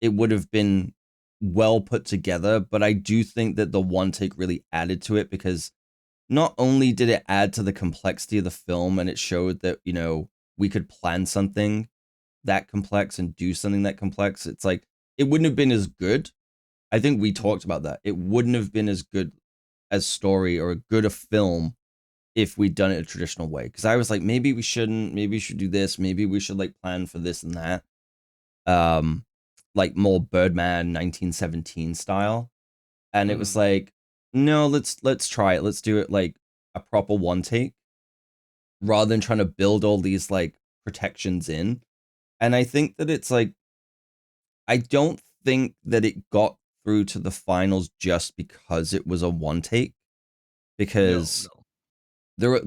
it would have been well put together. But I do think that the one take really added to it because not only did it add to the complexity of the film and it showed that, we could plan something that complex and do something that complex, it's like it wouldn't have been as good. I think we talked about that. It wouldn't have been as good as story or a good a film if we'd done it a traditional way. Because I was like, maybe we shouldn't, maybe we should do this, maybe we should like plan for this and that. Like more Birdman 1917 style. And it was like, no, let's try it. Let's do it like a proper one take rather than trying to build all these like protections in. And I think that it's like, I don't think that it got through to the finals just because it was a one take. Because No.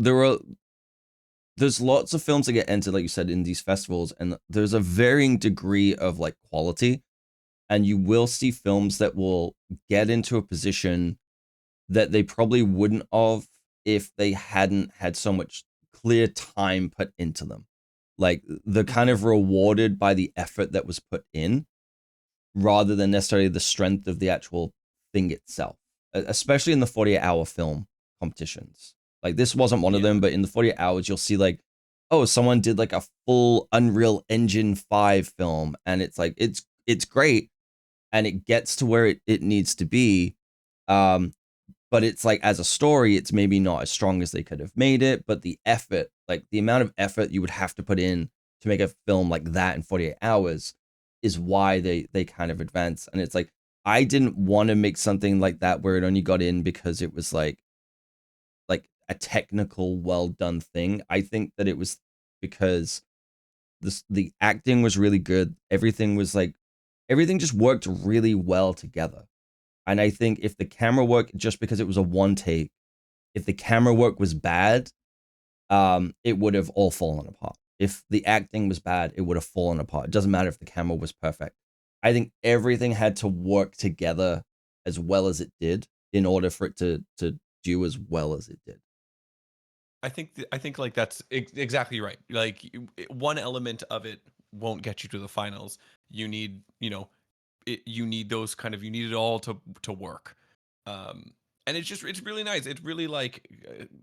there's lots of films that get entered, like you said, in these festivals, and there's a varying degree of like quality. And you will see films that will get into a position that they probably wouldn't have if they hadn't had so much clear time put into them. Like they're kind of rewarded by the effort that was put in rather than necessarily the strength of the actual thing itself, especially in the 48-hour film competitions. Like this wasn't one of them, but in the 48 hours, you'll see like, oh, someone did like a full Unreal Engine 5 film, and it's like it's great, and it gets to where it needs to be. But it's like as a story, it's maybe not as strong as they could have made it. But the effort, like the amount of effort you would have to put in to make a film like that in 48 hours is why they kind of advance. And it's like, I didn't want to make something like that where it only got in because it was like a technical, well done thing. I think that it was because the acting was really good. Everything just worked really well together. And I think if the camera work, just because it was a one take, if the camera work was bad, it would have all fallen apart. If the acting was bad, it would have fallen apart. It doesn't matter if the camera was perfect. I think everything had to work together as well as it did in order for it to do as well as it did. I think like that's exactly right. Like one element of it won't get you to the finals. You need, you need those kind of, you need it all to work. And it's really nice. It's really like,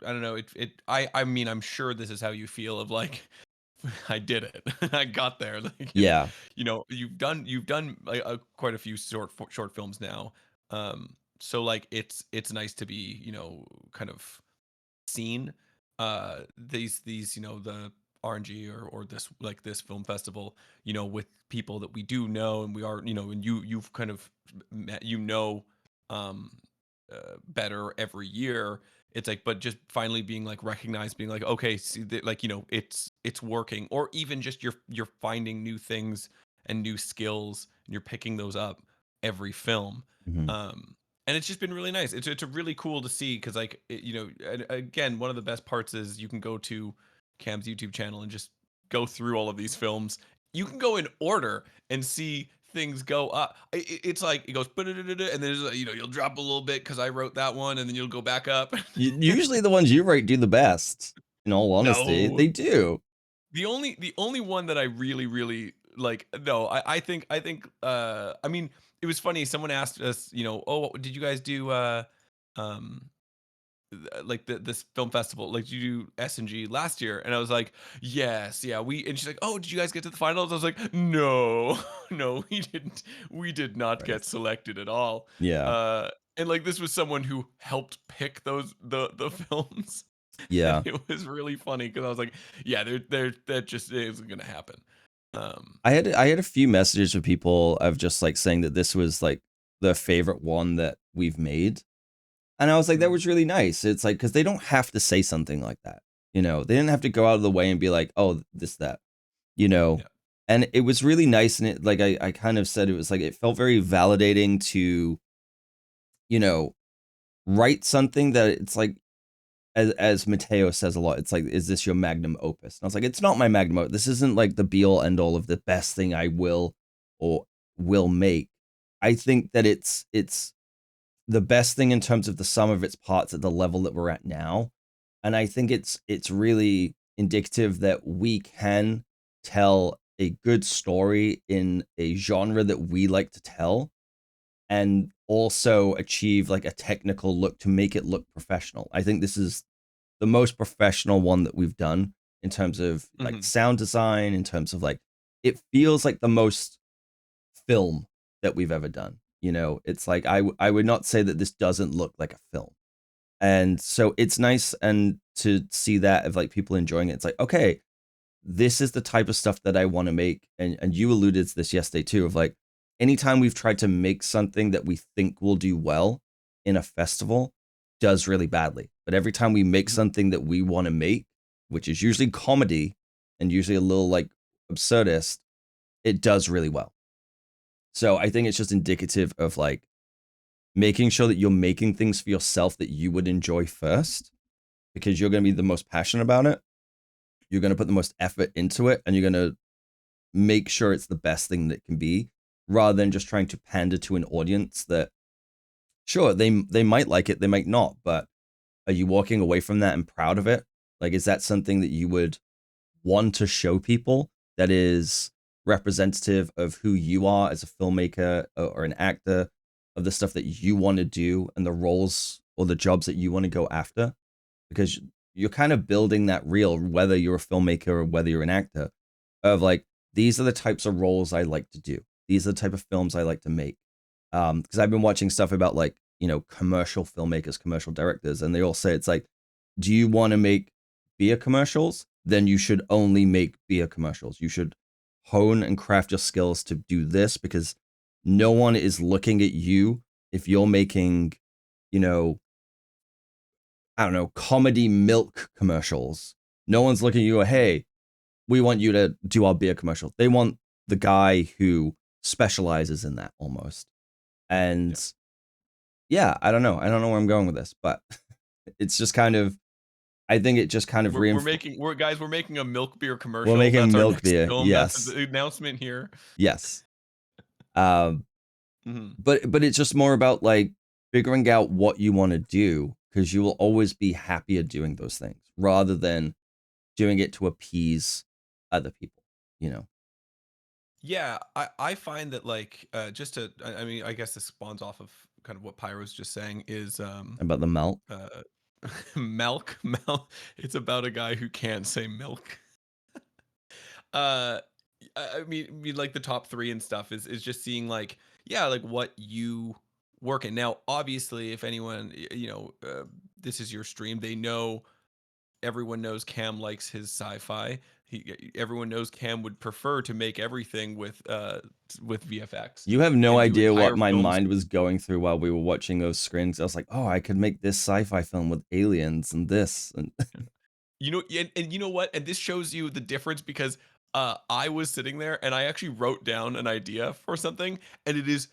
I don't know. I mean, I'm sure this is how you feel of like, I did it. I got there. Like, Yeah. you've done like, quite a few short films now. So like it's nice to be, kind of seen. These the RNG or this film festival, with people that we do know, and we are, and you've kind of met, um better every year. It's like, but just finally being like recognized, being like, okay, see that, like, it's working, or even just you're finding new things and new skills, and you're picking those up every film. Mhm. And it's just been really nice. It's a really cool to see, because like and again, one of the best parts is you can go to Cam's YouTube channel and just go through all of these films. You can go in order and see things go up. It's like it goes, and then there's you'll drop a little bit because I wrote that one, and then you'll go back up. Usually the ones you wrate do the best. In all honesty, No, they do. the only one that I really like, no, I think I mean, it was funny. Someone asked us, oh, did you guys do um like this film festival? Like, did you do SNG last year? And I was like, yes, yeah. And she's like, oh, did you guys get to the finals? I was like, no, no, we didn't. We did not get Right. selected at all. Yeah. And like this was someone who helped pick the films. And Yeah. it was really funny because I was like, yeah, that just isn't gonna happen. I had a few messages from people of just like saying that this was like their favorite one that we've made. And I was like, that was really nice. It's like, because they don't have to say something like that. They didn't have to go out of the way and be like, oh, this, that, Yeah. And it was really nice. And it, like, I kind of said, it was like, it felt very validating to, write something that it's like, as Matteo says a lot, it's like, is this your magnum opus? And I was like, it's not my magnum opus. This isn't like the be all end all of the best thing I will or will make. I think that it's the best thing in terms of the sum of its parts at the level that we're at now. And I think it's really indicative that we can tell a good story in a genre that we like to tell and also achieve like a technical look to make it look professional. I think this is the most professional one that we've done in terms of like sound design, in terms of like, it feels like the most film that we've ever done. It's like I would not say that this doesn't look like a film. And so it's nice and to see that of like people enjoying it. It's like, okay, this is the type of stuff that I want to make. And you alluded to this yesterday too, of like, anytime we've tried to make something that we think will do well in a festival does really badly. But every time we make something that we want to make, which is usually comedy and usually a little like absurdist, it does really well. So I think it's just indicative of like making sure that you're making things for yourself that you would enjoy first, because you're going to be the most passionate about it. You're going to put the most effort into it, and you're going to make sure it's the best thing that it can be, rather than just trying to pander to an audience that, sure, they might like it, they might not, but are you walking away from that and proud of it? Like, is that something that you would want to show people that is representative of who you are as a filmmaker or an actor, of the stuff that you want to do and the roles or the jobs that you want to go after? Because you're kind of building that reel, whether you're a filmmaker or whether you're an actor, of like, these are the types of roles I like to do. These are the type of films I like to make. Because I've been watching stuff about like, commercial filmmakers, commercial directors, and they all say it's like, do you want to make beer commercials? Then you should only make beer commercials. You should hone and craft your skills to do this, because no one is looking at you if you're making, I don't know, comedy milk commercials. No one's looking at you, hey, we want you to do our beer commercial. They want the guy who specializes in that almost. And yeah, I don't know where I'm going with this, but it's just kind of, I think it just kind of we're making a milk beer commercial. We're making That's milk beer. film. Yes. That's the announcement here. Yes. But it's just more about like figuring out what you want to do, because you will always be happier doing those things rather than doing it to appease other people, Yeah, I find that like just to I mean, I guess this spawns off of kind of what Pyro was just saying is about the melt. milk. It's about a guy who can't say milk. I mean like the top 3 and stuff is just seeing like, yeah, like what you work in. Now obviously if anyone this is your stream, they know, everyone knows Cam likes his sci-fi. Everyone knows Cam would prefer to make everything with VFX. You have no and do idea what entire my films. mind was going through while we were watching those screens. I was like, oh, I could make this sci-fi film with aliens and this. And And you know what? And this shows you the difference, because I was sitting there and I actually wrote down an idea for something, and it is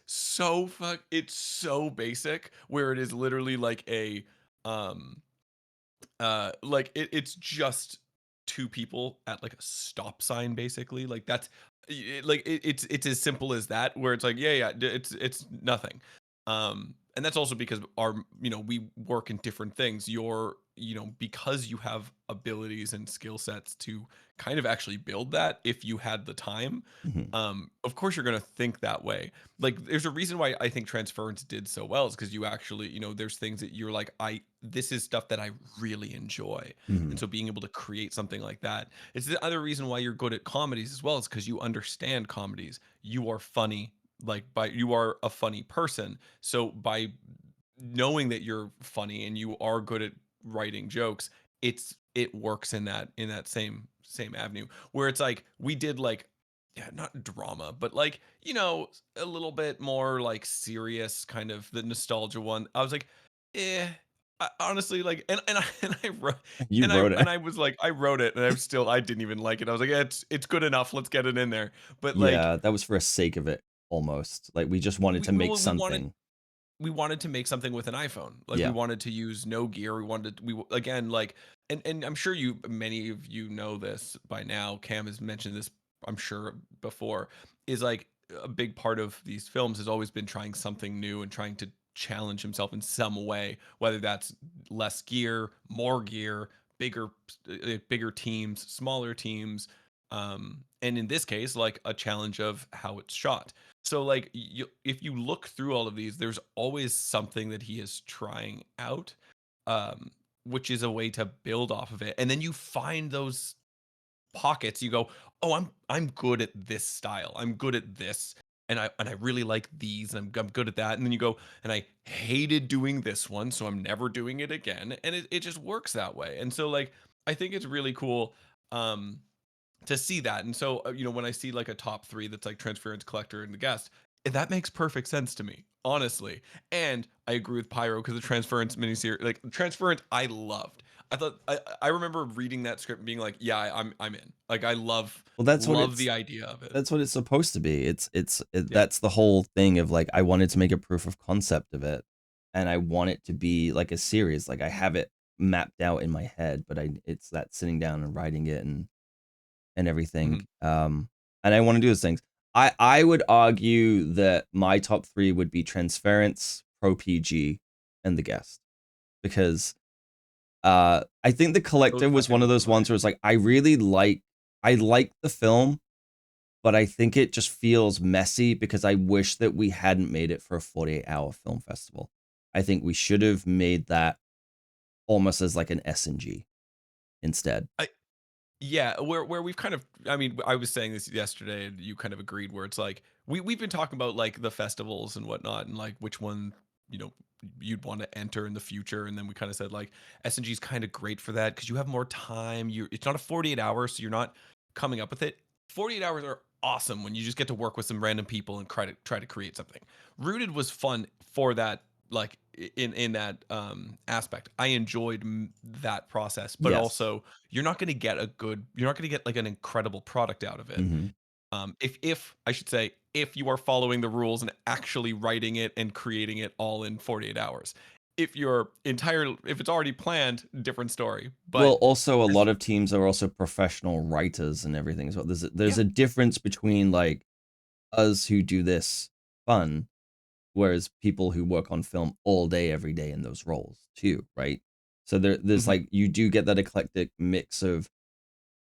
it's so basic, where it is literally like a like it's just 2 people at like a stop sign, basically. Like that's it's as simple as that, where it's like, yeah, it's nothing. And that's also because our we work in different things. You're you know, because you have abilities and skill sets to kind of actually build that if you had the time, Mhm. of course you're going to think that way. Like there's a reason why I think Transference did so well is because you actually, you know, there's things that you're like, this is stuff that I really enjoy. And Mhm. so being able to create something like that, it's the other reason why you're good at comedies as well, is because you understand comedies. You are funny, you are a funny person. So by knowing that you're funny and you are good at writing jokes, it works in that same avenue where it's like we did like, yeah, not drama, but like, you know, a little bit more like serious kind of the nostalgia one. I was like, eh. Honestly, like, and I wrote, You wrote it. and I was like, I wrote it, and I didn't even like it. I was like, yeah, it's good enough. Let's get it in there. But like, Yeah, that was for a sake of it almost. Like we just wanted to make we wanted something. to make something with an iPhone. Like we Yeah. wanted to use no gear. Again, like, and I'm sure many of you know this by now. Cam has mentioned this, I'm sure, before, is like a big part of these films has always been trying something new and trying to challenge himself in some way, whether that's less gear, more gear, bigger bigger teams, smaller teams, and in this case, like a challenge of how it's shot. So like if you look through all of these, there's always something that he is trying out, um, which is a way to build off of it. And then you find those pockets. You go, oh, I'm good at this style. I'm good at this, and I really like these, and I'm good at that. And then you go, and I hated doing this one, so I'm never doing it again. And it just works that way. And so like I think it's really cool. To see that. And so, you know, when I see like a top three that's like Transference, Collector, and the Guest, that makes perfect sense to me, honestly. And I agree with Pyro because the Transference miniseries, like Transference, I loved. I remember reading that script and being like, yeah, I'm in. Like I Well, that's what love it's the idea of it. that's what it's supposed to be. Yeah. That's the whole thing of like I wanted to make a proof of concept of it, and I want it to be like a series. Like I have it mapped out in my head, but it's that sitting down and writing it and everything. Mhm. And I want to do those things. I would argue that my top three would be Transference, Pro PG, and The Guest, because I think The Collector was one of those ones where it's like I like the film, but I think it just feels messy because I wish that we hadn't made it for a 48-hour film festival. I think we should have made that almost as like an SNG instead. Yeah, where we've kind of, I mean, I was saying this yesterday and you kind of agreed, where it's like we've been talking about like the festivals and whatnot and like which one, you know, you'd want to enter in the future. And then we kind of said like SNG is kind of great for that because you have more time. It's not a 48 hours, so you're not coming up with it. 48 hours are awesome when you just get to work with some random people and try to create something. Rooted was fun for that, like in that aspect. I enjoyed that process, but Yes. also you're not going to get like an incredible product out of it. Hmm. If I should say, if you are following the rules and actually writing it and creating it all in 48 hours. If it's already planned, different story. Well, But also a there's- lot of teams are also professional writers and everything as well. There's yeah. a difference between like us who do this fun, whereas people who work on film all day, every day in those roles too, right? So there's Mhm. like you do get that eclectic mix of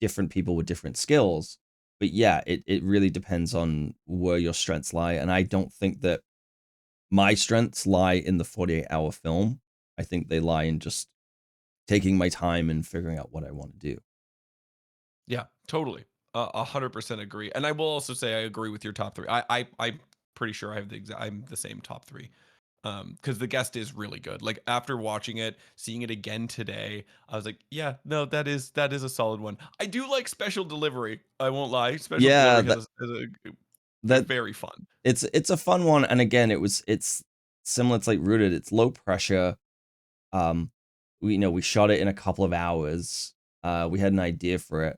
different people with different skills. But yeah, it really depends on where your strengths lie. And I don't think that my strengths lie in the 48-hour film. I think they lie in just taking my time and figuring out what I want to do. Yeah, totally. 100% agree. And I will also say I agree with your top three. I'm pretty sure I'm the same top three. Because the guest is really good. Like after watching it, seeing it again today, I was like, yeah, no, that is a solid one. I do like Special Delivery. I won't lie. Special Yeah, Delivery they're that very fun. it's a fun one. And again, it's similar to like Rooted. It's low pressure. We shot it in a couple of hours. We had an idea for it.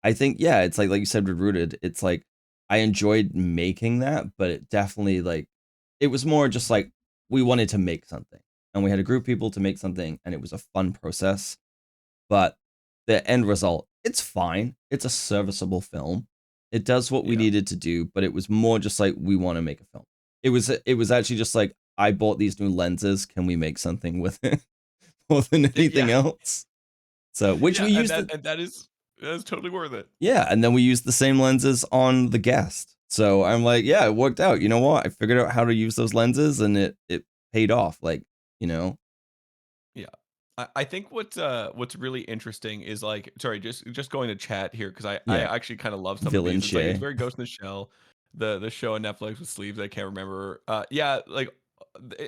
I think, yeah, it's like you said with Rooted, it's like I enjoyed making that, but it definitely like it was more just like we wanted to make something. And we had a group of people to make something, and it was a fun process. But the end result, it's fine. It's a serviceable film. It does what we Yeah. needed to do, but it was more just like we want to make a film. It was actually just like I bought these new lenses. Can we make something with it? more than anything Yeah. else. So, which Yeah, we and used. that is totally worth it. Yeah, and then we used the same lenses on the guest. So I'm like, yeah, it worked out. You know what? I figured out how to use those lenses, and it paid off. Like, you know. Yeah. I think what's really interesting is like, sorry, just going to chat here because I Yeah. actually kind of love some Villain of these. It's like it's Shay. very Ghost in the Shell, the show on Netflix with sleeves. I can't remember. Yeah, like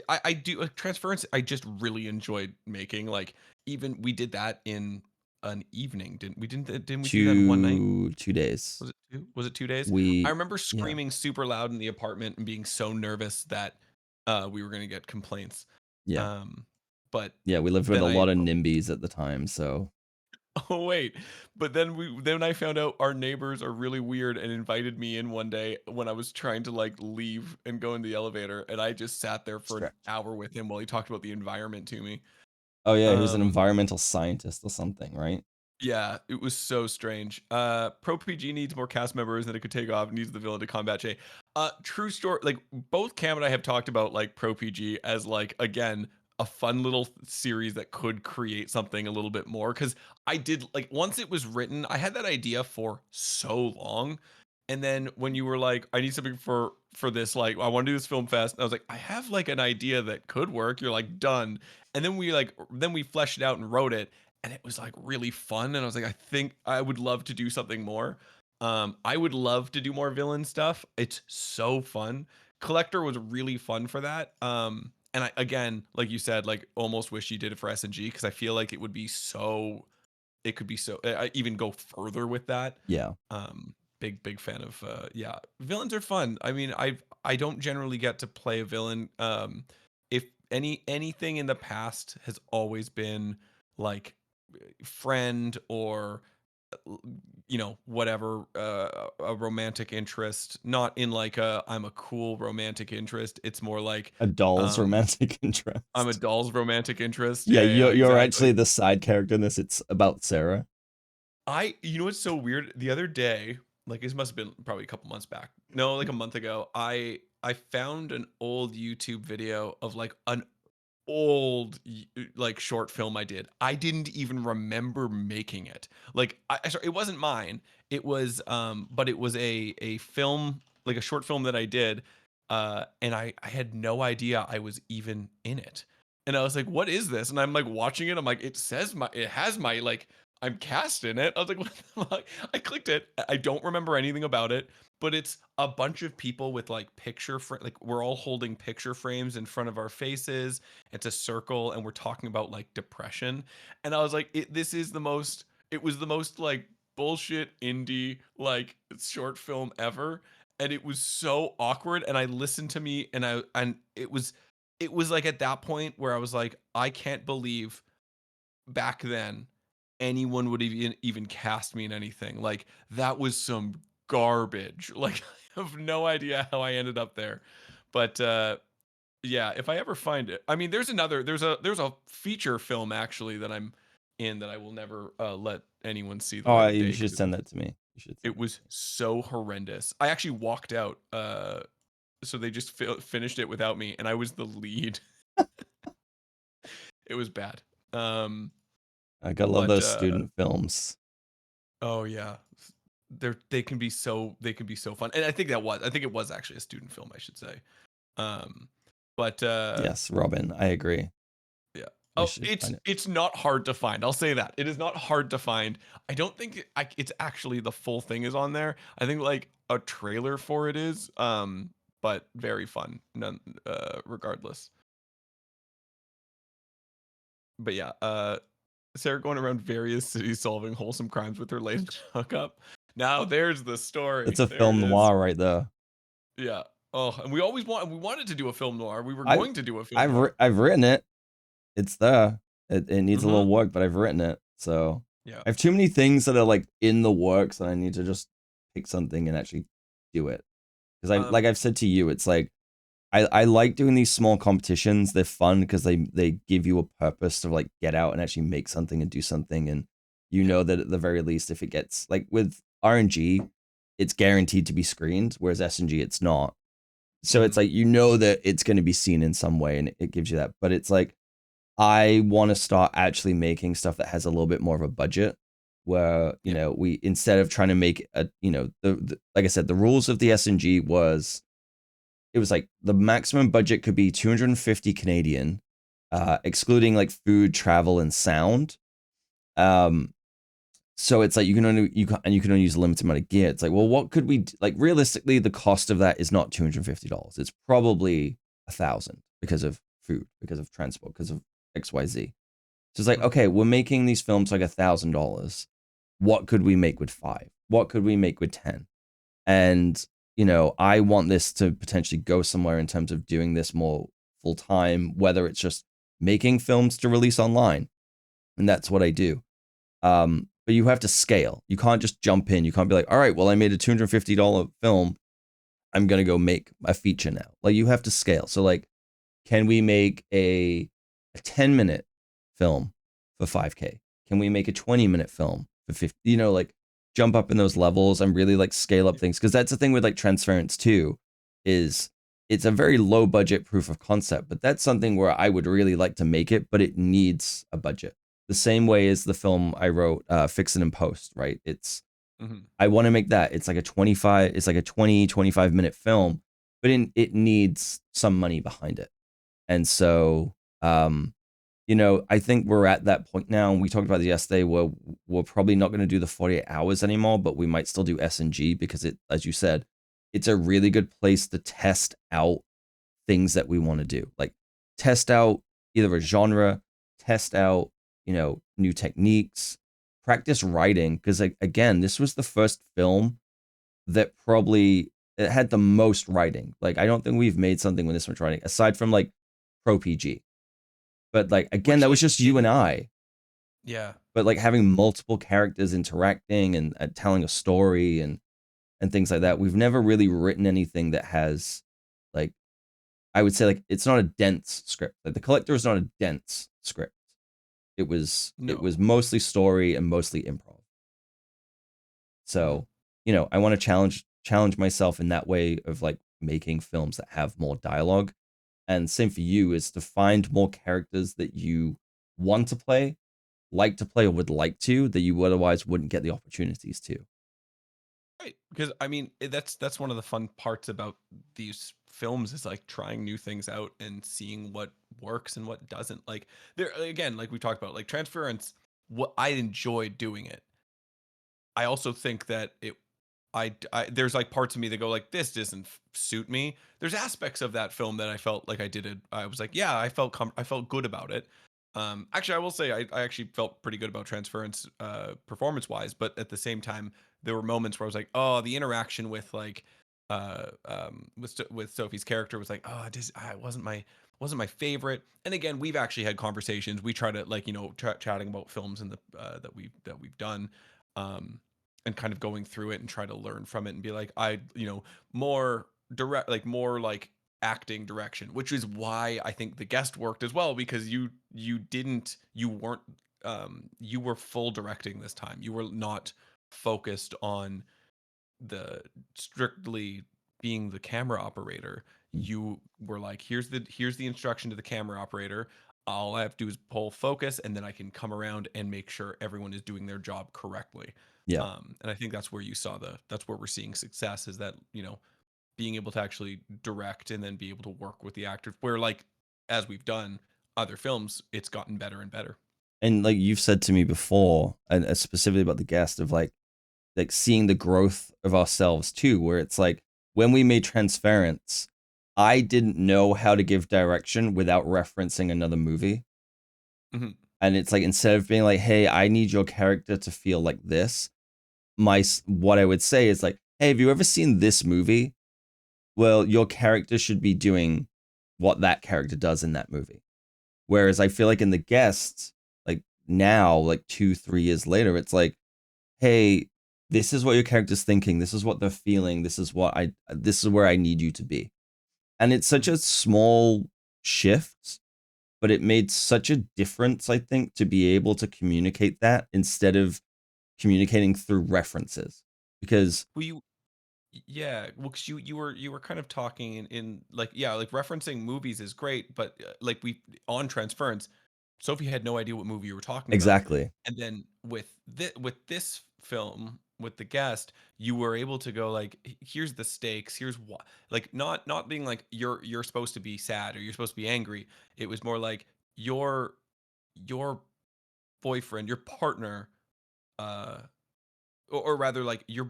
I do like, Transference. I just really enjoyed making. Like even we did that in an evening. Didn't we do that in one night? 2 days. Was it two? Was it 2 days? I We remember yeah screaming super loud in the apartment and being so nervous that we were gonna get complaints. yeah Um, but yeah we lived with then a I lot of NIMBYs at the time. So oh wait, but then I found out our neighbors are really weird and invited me in one day when I was trying to like leave and go in the elevator, and I just sat there for an stretch. hour with him while he talked about the environment to me. Oh yeah, he was an Um, environmental scientist or something, right? Yeah, it was so strange. Pro PG needs more cast members that it could take off. Needs the villain to combat Jay. True story. Like both Cam and I have talked about like Pro PG as like again a fun little series that could create something a little bit more. Because I did like once it was written, I had that idea for so long, and then when you were like, I need something for this, like I want to do this film fest, and I was like, I have like an idea that could work. You're like done, and then we fleshed it out and wrote it, and it was like really fun, and I was like, I think I would love to do something more. I would love to do more villain stuff. It's so fun. Collector was really fun for that. And I again, like you said, like almost wish you did it for SNG because I feel like it would be so it could be so I even go further with that. Yeah. Big fan of yeah, villains are fun. I mean, I don't generally get to play a villain. If anything in the past has always been like friend or whatever, a romantic interest, not in like a I'm a cool romantic interest. It's more like A doll's um romantic interest. I'm a doll's romantic interest. Yeah, Yeah, you're actually exactly. the side character in this. It's about Sarah. You know what's so weird? The other day, like this must have been probably a couple months back. No, like a month ago, I found an old YouTube video of like an old like short film I did. I didn't even remember making it. Like sorry, it wasn't mine. It was but it was a film, like a short film that I did, and I had no idea I was even in it. And I was like, what is this? And I'm like watching it. I'm like, it has my like I'm cast in it. I was like, what the fuck? I clicked it. I don't remember anything about it, but it's a bunch of people with like like we're all holding picture frames in front of our faces. It's a circle, and we're talking about like depression. And I was like, it was the most like bullshit indie like short film ever. And it was so awkward. And I listened to me, and it was like at that point where I was like, I can't believe back then anyone would even cast me in anything. Like that was some garbage. Like I have no idea how I ended up there. But yeah, if I ever find it. I mean, there's a feature film actually that I'm in that I will never let anyone see the light Oh, of you day should because send that to me. You should. it was so horrendous. I actually walked out so they just finished it without me, and I was the lead. It was bad. I gotta love But those student films. oh yeah, they can be so fun, and I think it was actually a student film, I should say. Um, but Yes, Robin, I agree. yeah. I Oh, should find it. it's not hard to find. I'll say that it is not hard to find. I don't think it's actually the full thing is on there. I think like a trailer for it is. But very fun, none regardless. But yeah, Sarah going around various cities solving wholesome crimes with her latest hookup. Now there's the story. It's a There film it is. noir right there. Yeah. Oh, and we wanted to do a film noir. We were I- going to do a film noir. I've written it. It's there. It needs a little Mhm. work, but I've written it. So Yeah. I have too many things that are like in the works, and I need to just pick something and actually do it. Because like I've said to you, it's like I like doing these small competitions. They're fun because they give you a purpose to like get out and actually make something and do something, and you know that at the very least, if it gets like with RNG, it's guaranteed to be screened, whereas SNG it's not. So it's like you know that it's going to be seen in some way, and it gives you that. But it's like I want to start actually making stuff that has a little bit more of a budget, where Yeah. we, instead of trying to make a, the like I said, the rules of the SNG was, it was like the maximum budget could be 250 Canadian, excluding like food, travel, and sound. Um, so it's like you can only use a limited amount of gear. It's like, well, what could we like realistically? The cost of that is not $250. It's probably 1,000 because of food, because of transport, because of XYZ. So it's like, Mhm. okay, we're making these films like $1,000. What could we make with 5? What could we make with 10? And I want this to potentially go somewhere in terms of doing this more full time, whether it's just making films to release online, and that's what I do. But you have to scale. You can't just jump in. You can't be like, all right, well, I made a $250 film. I'm gonna go make a feature now. Like, you have to scale. So like, can we make a 10-minute film for 5K? Can we make a 20-minute film for 50? Like, jump up in those levels and really like scale up things. Because that's the thing with like Transference too, is it's a very low budget proof of concept, but that's something where I would really like to make it, but it needs a budget. The same way as the film I wrote, Fix It in Post, right? Mhm. I want to make that. It's like a 25-minute film, but it needs some money behind it. And so, I think we're at that point now. And we talked about this yesterday, where we're probably not going to do the 48 hours anymore, but we might still do SNG because it, as you said, it's a really good place to test out things that we want to do. Like, test out either a genre, test out, new techniques, practice writing. Because again, this was the first film that probably it had the most writing. Like, I don't think we've made something with this much writing aside from like Pro PG. But like, again, Which, that was like, just you and I. yeah. But like having multiple characters interacting and telling a story and things like that. We've never really written anything that has, like, I would say, like, it's not a dense script. Like, The Collector is not a dense script. It was No. mostly story and mostly improv. Mhm. So, I want to challenge myself in that way of like making films that have more dialogue. And same for you, is to find more characters that you want to play, like to play, or would like to, that you otherwise wouldn't get the opportunities to. Right, because I mean, that's one of the fun parts about these films is like trying new things out and seeing what works and what doesn't. Like, there again, like we talked about, like Transference, what I enjoyed doing it. I also think that there's like parts of me that go like, this doesn't suit me. There's aspects of that film that I felt like I did it. I was like, yeah, I felt good about it. Actually, I will say I actually felt pretty good about Transference, performance wise, but at the same time, there were moments where I was like, oh, the interaction with like, with Sophie's character was like, oh, it wasn't my favorite. And again, we've actually had conversations. We try to, like, chatting about films in the that we've done. Um, and kind of going through it and try to learn from it and be like, more direct, like more like acting direction, which is why I think the guest worked as well, because you weren't, you were full directing this time. You were not focused on the strictly being the camera operator. You were like, here's the instruction to the camera operator. All I have to do is pull focus, and then I can come around and make sure everyone is doing their job correctly. Yeah. And I think that's where that's where we're seeing success, is that, being able to actually direct and then be able to work with the actors, where, like, as we've done other films, it's gotten better and better. And like you've said to me before, and specifically about the guest, of like seeing the growth of ourselves too, where it's like, when we made Transference, I didn't know how to give direction without referencing another movie. Mhm. And it's like, instead of being like, hey, I need your character to feel like this, what I would say is like, hey, have you ever seen this movie? Well, your character should be doing what that character does in that movie. Whereas I feel like in the guests, like now, like 2-3 years later, it's like, hey, this is what your character's thinking, this is what they're feeling, this is where I need you to be. And it's such a small shift, but it made such a difference, I think, to be able to communicate that instead of communicating through references. Because Well, yeah, well, because you were kind of talking in like, yeah, like referencing movies is great, but like we on Transference, Sophie had no idea what movie you were talking about. Exactly. And then with this film, with the guest, you were able to go like, here's the stakes, here's what, like, not being like you're supposed to be sad or you're supposed to be angry. It was more like your boyfriend, your partner, uh, or rather like your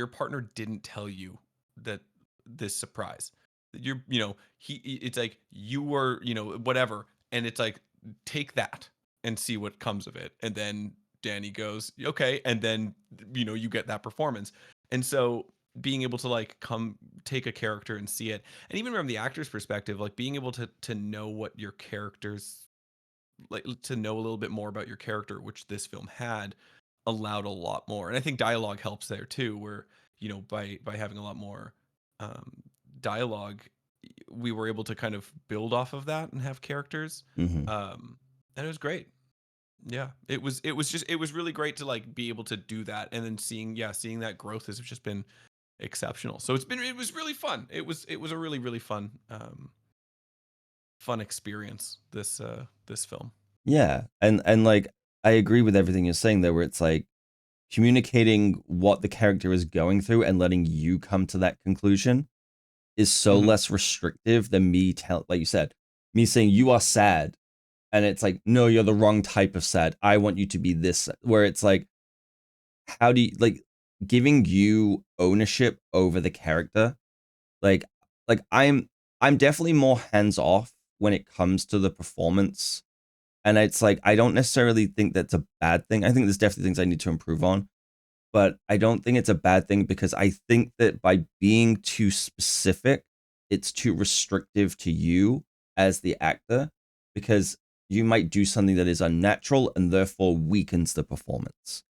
partner didn't tell you that this surprise. It's like you were, whatever, and it's like take that and see what comes of it. And then Danny goes, okay, and then you get that performance. And so being able to like come take a character and see it, and even from the actor's perspective, like being able to know what your characters like to know a little bit more about your character, which this film had, allowed a lot more. And I think dialogue helps there too, where by having a lot more um, dialogue, we were able to kind of build off of that and have characters. Hmm. And it was great. Yeah, it was really great to like be able to do that, and then seeing that growth has just been exceptional. So it was really fun. It was a really really fun experience, this film. Yeah, and like I agree with everything you're saying there, where it's like communicating what the character is going through and letting you come to that conclusion is so Mhm. less restrictive than me like you said, me saying you are sad, and it's like, no, you're the wrong type of sad. I want you to be this. Where it's like, how do you like giving you ownership over the character? Like, I'm definitely more hands off when it comes to the performance, and it's like I don't necessarily think that's a bad thing. I think there's definitely things I need to improve on, but I don't think it's a bad thing because I think that by being too specific, it's too restrictive to you as the actor, because you might do something that is unnatural and therefore weakens the performance.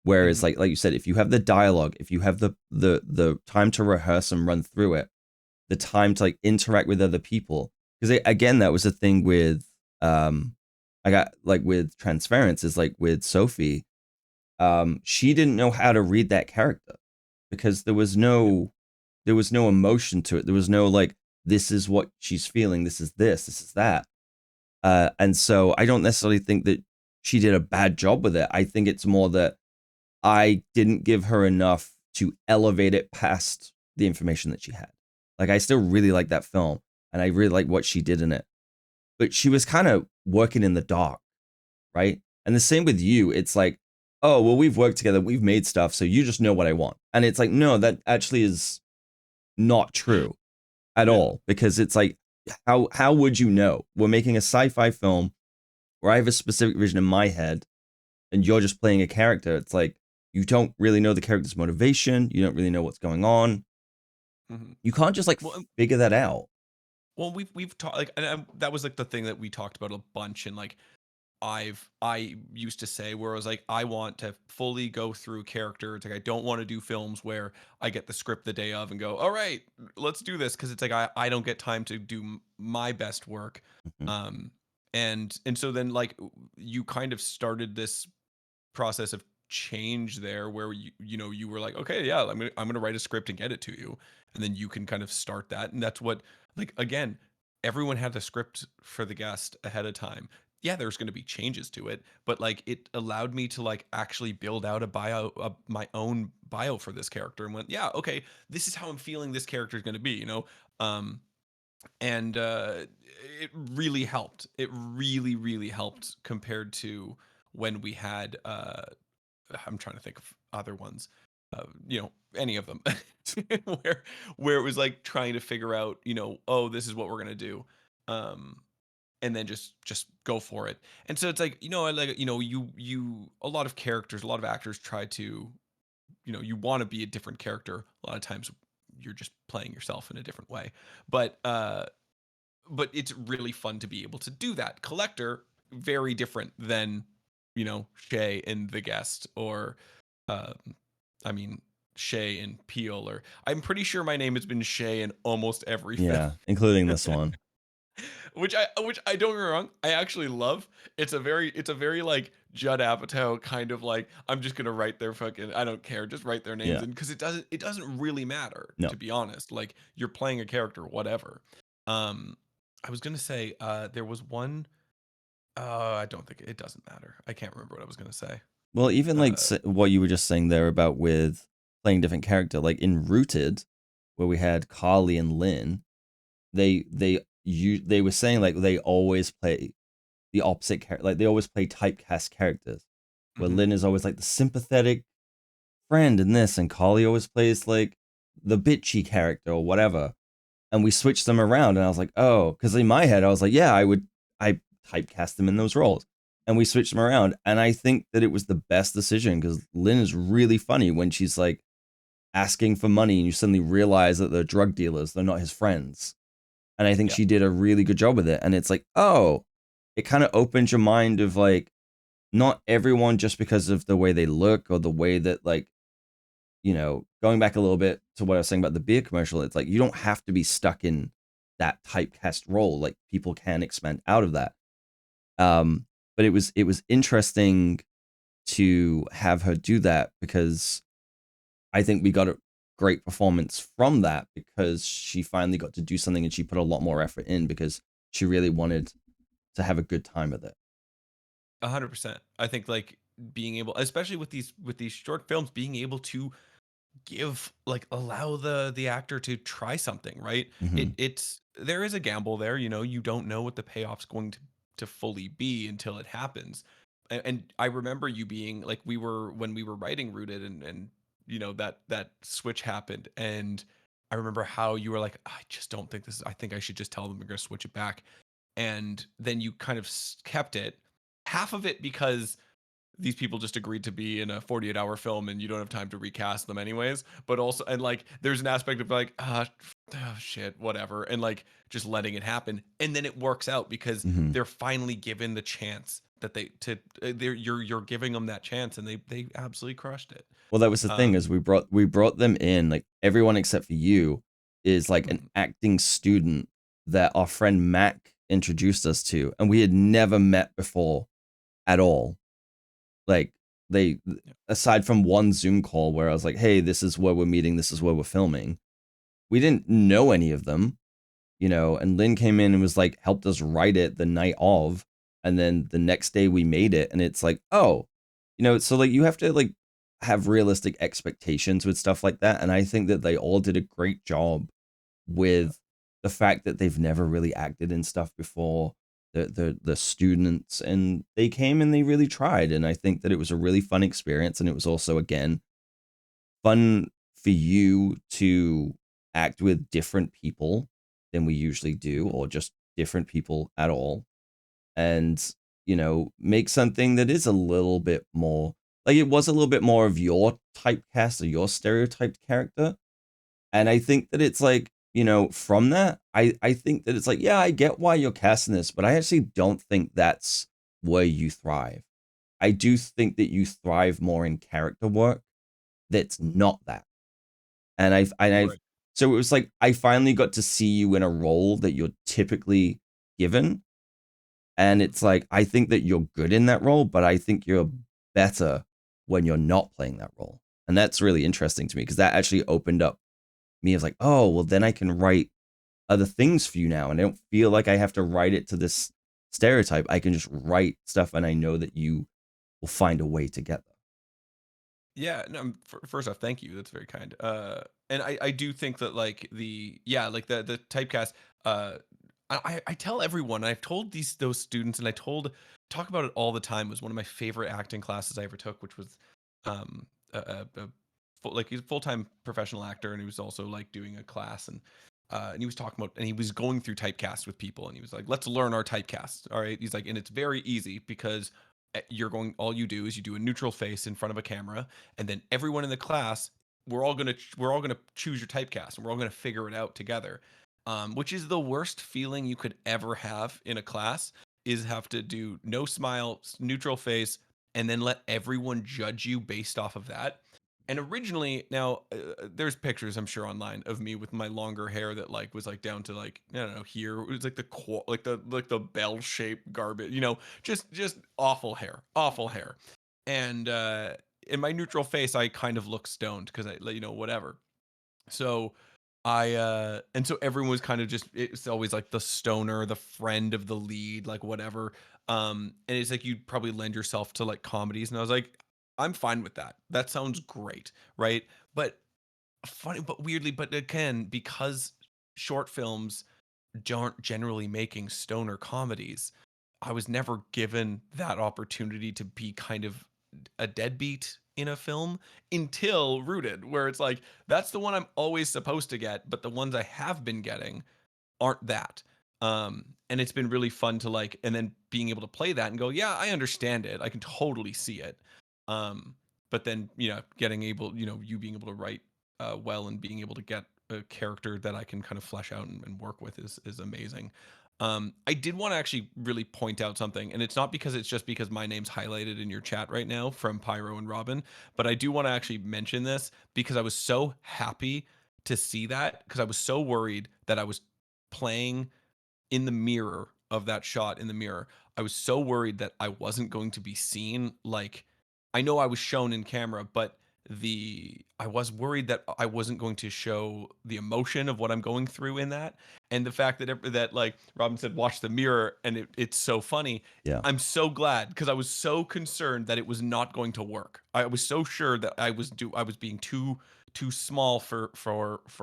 Whereas, Mhm. like you said, if you have the dialogue, if you have the time to rehearse and run through it, the time to like interact with other people, because again, that was the thing with I got like with Transference is like with Sophie, she didn't know how to read that character because there was no emotion to it. There was no like, this is what she's feeling, this is this is that. And so I don't necessarily think that she did a bad job with it. I think it's more that I didn't give her enough to elevate it past the information that she had. Like, I still really like that film and I really like what she did in it, but she was kind of working in the dark, right? And the same with you. It's like, oh, well, we've worked together, we've made stuff, so you just know what I want. And it's like, no, that actually is not true at Yeah. all, because it's like, how would you know? We're making a sci-fi film where I have a specific vision in my head and you're just playing a character. It's like you don't really know the character's motivation, you don't really know what's going on. Mhm. You can't just like Well, figure that out. well, we've talked like, and that was like the thing that we talked about a bunch, and like I used to say, where I was like, I want to fully go through character. It's like I don't want to do films where I get the script the day of and go, all right, let's do this, because it's like I don't get time to do my best work. Mhm. Um, and so then like you kind of started this process of change there, where you were like, okay, yeah, I'm gonna write a script and get it to you, and then you can kind of start that. And that's what, like, again, everyone had the script for the guest ahead of time. Yeah, there's going to be changes to it, but like it allowed me to like actually build out my own bio for this character, and went, yeah, okay, this is how I'm feeling this character is going to be. um and it really helped. It really really helped compared to when we had I'm trying to think of other ones, any of them, where it was like trying to figure out, oh, this is what we're gonna do, um, and then just go for it. And so it's like, I like, a lot of characters, a lot of actors try to, you want to be a different character. A lot of times, you're just playing yourself in a different way, but it's really fun to be able to do that. Collector, very different than, Shay in The Guest, or um, I mean, Shay and Peel, or I'm pretty sure my name has been Shay in almost every film. Yeah, including this one. Which I don't get me wrong, I actually love. It's a very like Judd Apatow kind of like, I'm just gonna write their fucking, I don't care, just write their names Yeah. in, because it doesn't really matter, No. to be honest. Like, you're playing a character, whatever. I was gonna say, there was one I don't think it doesn't matter. I can't remember what I was gonna say. Well, even like Uh, what you were just saying there about with playing different character, like in Rooted, where we had Carly and Lynn, they were saying like they always play the opposite character, like they always play typecast characters, where mhm. Lynn is always like the sympathetic friend in this, and Carly always plays like the bitchy character or whatever. And we switched them around, and I was like, oh, because in my head I was like, yeah, I typecast them in those roles, and we switched them around, and I think that it was the best decision because Lynn is really funny when she's like asking for money, and you suddenly realize that they're drug dealers, they're not his friends, and I think Yeah. she did a really good job with it, and it's like, oh, it kind of opens your mind of like not everyone just because of the way they look or the way that like going back a little bit to what I was saying about the beer commercial, it's like you don't have to be stuck in that typecast role. Like people can expand out of that. But it was interesting to have her do that because I think we got a great performance from that because she finally got to do something and she put a lot more effort in because she really wanted to have a good time with it. 100%. I think like being able, especially with these short films, being able to allow the actor to try something, right? Mm-hmm. It's there is a gamble there, you don't know what the payoff's going to fully be until it happens. And I remember you being like, when we were writing Rooted, and that switch happened, and I remember how you were like, I just don't think I think I should just tell them we're going to switch it back. And then you kind of kept it, half of it because these people just agreed to be in a 48-hour film and you don't have time to recast them anyways, but also, and like there's an aspect of like, oh, shit, whatever, and like just letting it happen, and then it works out because Mm-hmm. they're finally given the chance that you're giving them that chance, and they absolutely crushed it. Well, that was the thing is um we brought them in, like everyone except for you is like an mhm. acting student that our friend Mac introduced us to, and we had never met before at all. Like they, Yeah. aside from one Zoom call where I was like, "Hey, this is where we're meeting, this is where we're filming." We didn't know any of them, and Lynn came in and was like helped us write it the night of, and then the next day we made it, and it's like, oh, so like you have to like have realistic expectations with stuff like that, and I think that they all did a great job with the fact that they've never really acted in stuff before, the students, and they came and they really tried, and I think that it was a really fun experience, and it was also again fun for you to act with different people than we usually do, or just different people at all, and make something that is a little bit more like it was a little bit more of your typecast or your stereotyped character. And I think that it's like, from that, I think that it's like, yeah, I get why you're casting this, but I actually don't think that's where you thrive. I do think that you thrive more in character work that's not that. And I've Right. so it was like I finally got to see you in a role that you're typically given. And it's like I think that you're good in that role, but I think you're better when you're not playing that role. And that's really interesting to me because that actually opened up me as like, oh, well, then I can write other things for you now. And I don't feel like I have to write it to this stereotype. I can just write stuff and I know that you will find a way to get there. Yeah, no, first off, thank you. That's very kind. And I do think that like like the typecast. Uh, I tell everyone. I've told those students, and I talk about it all the time. It was one of my favorite acting classes I ever took, which was a he's a full time professional actor, and he was also like doing a class, and he was talking about, and he was going through typecast with people, and he was like, let's learn our typecast. All right, he's like, and it's very easy because all you do is you do a neutral face in front of a camera, and then everyone in the class, we're all gonna choose your typecast, and we're all gonna figure it out together. Which is the worst feeling you could ever have in a class, is have to do no smile, neutral face, and then let everyone judge you based off of that. And originally, now there's pictures I'm sure online of me with my longer hair that like was like down to like, I don't know, here. It was like the bell shaped garbage, just awful hair, awful hair. And in my neutral face, I kind of look stoned because whatever. So and so everyone was kind of just, it's always like the stoner, the friend of the lead, like whatever. And it's like you'd probably lend yourself to like comedies, and I was like, I'm fine with that. That sounds great, right? But funny, but weirdly, but again, because short films aren't generally making stoner comedies, I was never given that opportunity to be kind of a deadbeat in a film until Rooted, where it's like that's the one I'm always supposed to get, but the ones I have been getting aren't that. And it's been really fun to like, and then being able to play that and go, yeah, I understand it. I can totally see it. But then, getting able, you being able to write well and being able to get a character that I can kind of flesh out and work with is amazing. I did want to actually really point out something, and it's not because it's just because my name's highlighted in your chat right now from Pyro and Robin, but I do want to actually mention this because I was so happy to see that, because I was so worried that I was playing in the mirror of that shot in the mirror. I was so worried that I wasn't going to be seen. Like, I know I was shown in camera, but I was worried that I wasn't going to show the emotion of what I'm going through in that. And the fact that like Robin said, watch the mirror, and it's so funny. Yeah. I'm so glad, because I was so concerned that it was not going to work. I was so sure that I was being too small for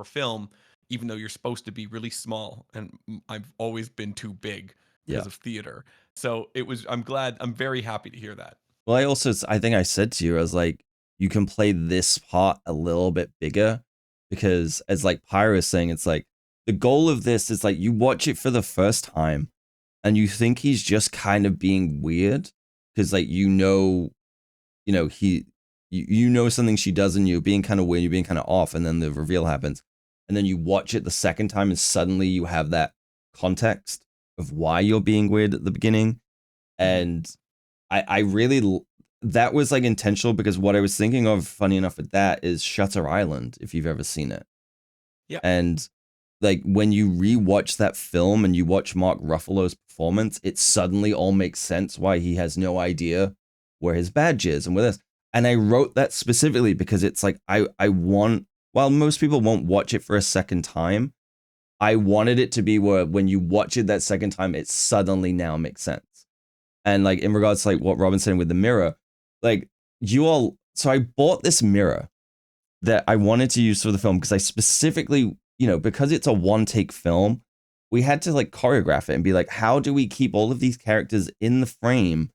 film, even though you're supposed to be really small, and I've always been too big because of theater. So I'm very happy to hear that. Well, I think I said to you, I was like, you can play this part a little bit bigger, because as like Pyro is saying, it's like the goal of this is like you watch it for the first time and you think he's just kind of being weird because like you know something she does and you're being kind of weird, you're being kind of off, and then the reveal happens. And then you watch it the second time and suddenly you have that context of why you're being weird at the beginning. And I really, that was like intentional, because what I was thinking of, funny enough, with that is Shutter Island, if you've ever seen it. Yeah. And like when you rewatch that film and you watch Mark Ruffalo's performance, it suddenly all makes sense why he has no idea where his badge is and where this. And I wrote that specifically because it's like, I want, while most people won't watch it for a second time, I wanted it to be where when you watch it that second time, it suddenly now makes sense. And like in regards to like what Robin's saying with the mirror, like so I bought this mirror that I wanted to use for the film because I specifically, because it's a one take film, we had to like choreograph it and be like, how do we keep all of these characters in the frame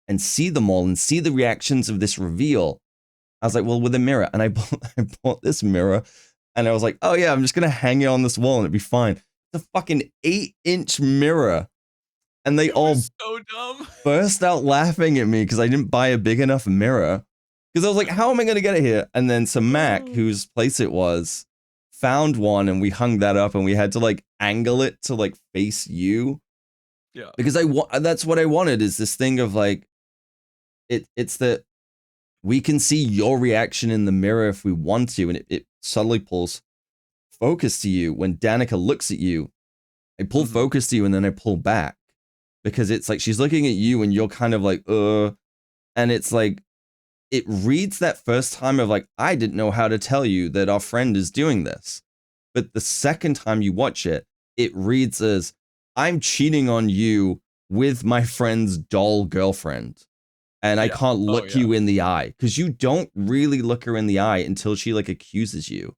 and see them all and see the reactions of this reveal? I was like, well, with a mirror. And I bought this mirror and I was like, oh yeah, I'm just going to hang it on this wall and it'd be fine. It's a fucking 8-inch mirror. And they all so dumb. burst out laughing at me because I didn't buy a big enough mirror. Because I was like, how am I going to get it here? And then some Mac, whose place it was, found one and we hung that up and we had to like angle it to like face you. Yeah. Because that's what I wanted, is this thing of like, it's that we can see your reaction in the mirror if we want to. And it subtly pulls focus to you. When Danika looks at you, I pull focus to you and then I pull back. Because it's like she's looking at you and you're kind of like, and it's like, it reads that first time of like, I didn't know how to tell you that our friend is doing this. But the second time you watch it, it reads as, I'm cheating on you with my friend's doll girlfriend. And I can't look you in the eye. Because you don't really look her in the eye until she like accuses you.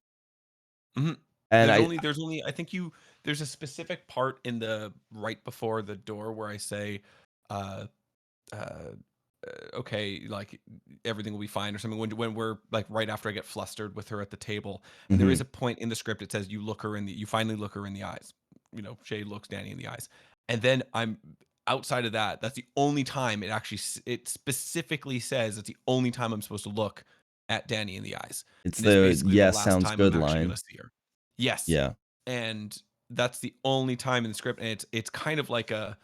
Mm-hmm. And there's only, I think there's a specific part in the right before the door where I say, okay, like everything will be fine or something, when we're like right after I get flustered with her at the table. And there is a point in the script, it says you finally look her in the eyes. Shay looks Danny in the eyes. And then I'm outside of that, that's the only time it specifically says it's the only time I'm supposed to look at Danny in the eyes. It's the yes, sounds good line. Gonna see her. Yes. Yeah. And that's the only time in the script, and it's kind of like a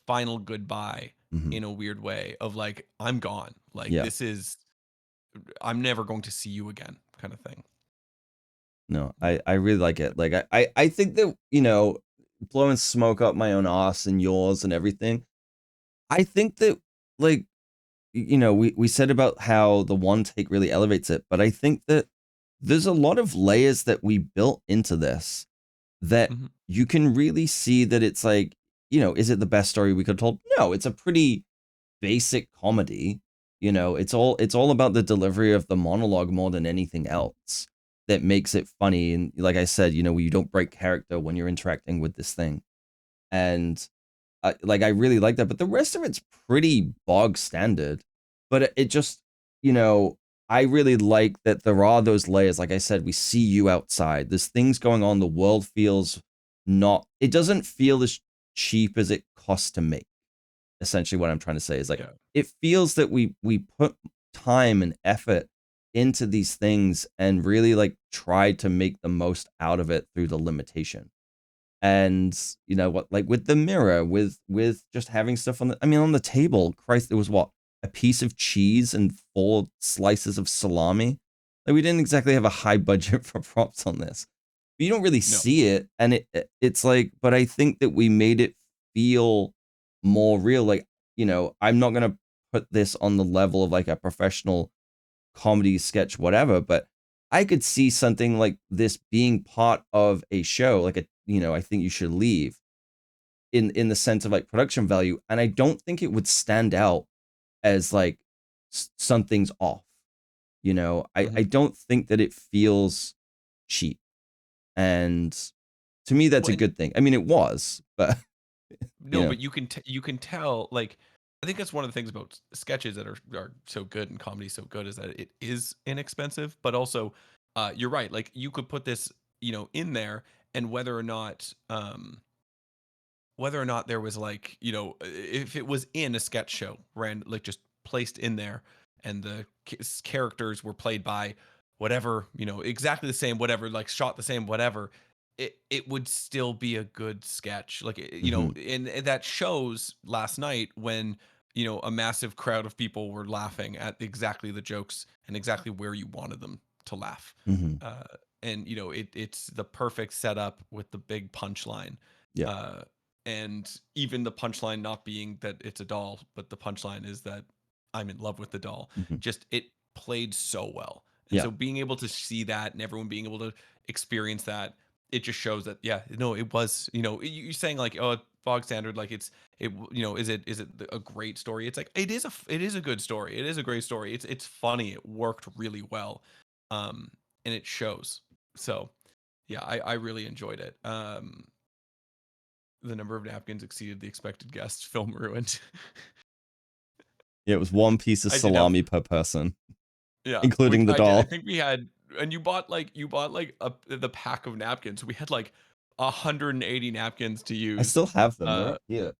final goodbye in a weird way of like, I'm gone. Like I'm never going to see you again, kind of thing. No, I really like it. Like I think that, blowing smoke up my own ass and yours and everything. I think that like, we said about how the one take really elevates it, but I think that there's a lot of layers that we built into this that you can really see that it's like, is it the best story we could have told? No, it's a pretty basic comedy. It's all about the delivery of the monologue more than anything else that makes it funny. And like I said, you don't break character when you're interacting with this thing. And like, I really like that, but the rest of it's pretty bog standard. But it just, I really like that there are those layers. Like I said, we see you outside. There's things going on. The world feels it doesn't feel as cheap as it costs to make. Essentially what I'm trying to say is, like, it feels that we put time and effort into these things and really, like, try to make the most out of it through the limitation. And what, like with the mirror, with just having stuff on the table, Christ, there was what, a piece of cheese and 4 slices of salami. Like, we didn't exactly have a high budget for props on this, but you don't really see it. And it's like, but I think that we made it feel more real. Like, I'm not gonna put this on the level of like a professional comedy sketch, whatever, but I could see something like this being part of a show, like I think you should leave, in the sense of like production value, and I don't think it would stand out as like something's off. I don't think that it feels cheap, and to me that's a good thing. I mean, it was, but but you can tell, like, I think that's one of the things about sketches that are so good and comedy so good, is that it is inexpensive, but also you're right, like, you could put this in there, and whether or not there was, like, if it was in a sketch show, like just placed in there, and the characters were played by whatever, exactly the same, whatever, like shot the same, whatever, it would still be a good sketch. Like, and that shows last night when, a massive crowd of people were laughing at exactly the jokes and exactly where you wanted them to laugh. And it's the perfect setup with the big punchline. And even the punchline not being that it's a doll, but the punchline is that I'm in love with the doll. Just, it played so well. And so being able to see that and everyone being able to experience that, it just shows that, it was, you're saying like, oh, bog standard, like is it a great story? It's like, it is a good story. It is a great story. It's funny. It worked really well. And it shows. So yeah, I really enjoyed it. The number of napkins exceeded the expected guests. Film ruined. Yeah, it was 1 piece of salami per person. Yeah, including the doll. I think we had, and you bought like the pack of napkins. We had like 180 napkins to use. I still have them. They're up here.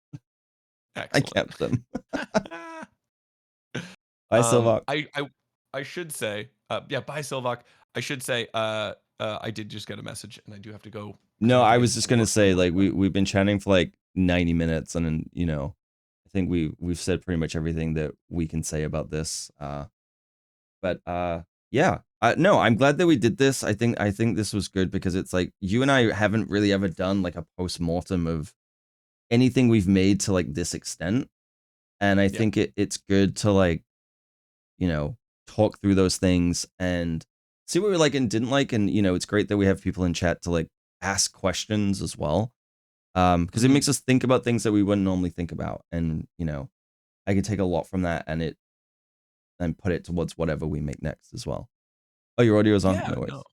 Excellent. I kept them. Bye, Silvok. I should say, bye, Silvok. I should say, I did just get a message, and I do have to go. No, I was just gonna say, like, we've been chatting for like 90 minutes, and I think we've said pretty much everything that we can say about this. But yeah, no, I'm glad that we did this. I think this was good, because it's like, you and I haven't really ever done like a post-mortem of anything we've made to like this extent, and I think it's good to like, talk through those things and see what we like and didn't like. And it's great that we have people in chat to like ask questions as well, because it makes us think about things that we wouldn't normally think about, and I can take a lot from that and put it towards whatever we make next as well. Oh, your audio's on. Yeah, No worries. no.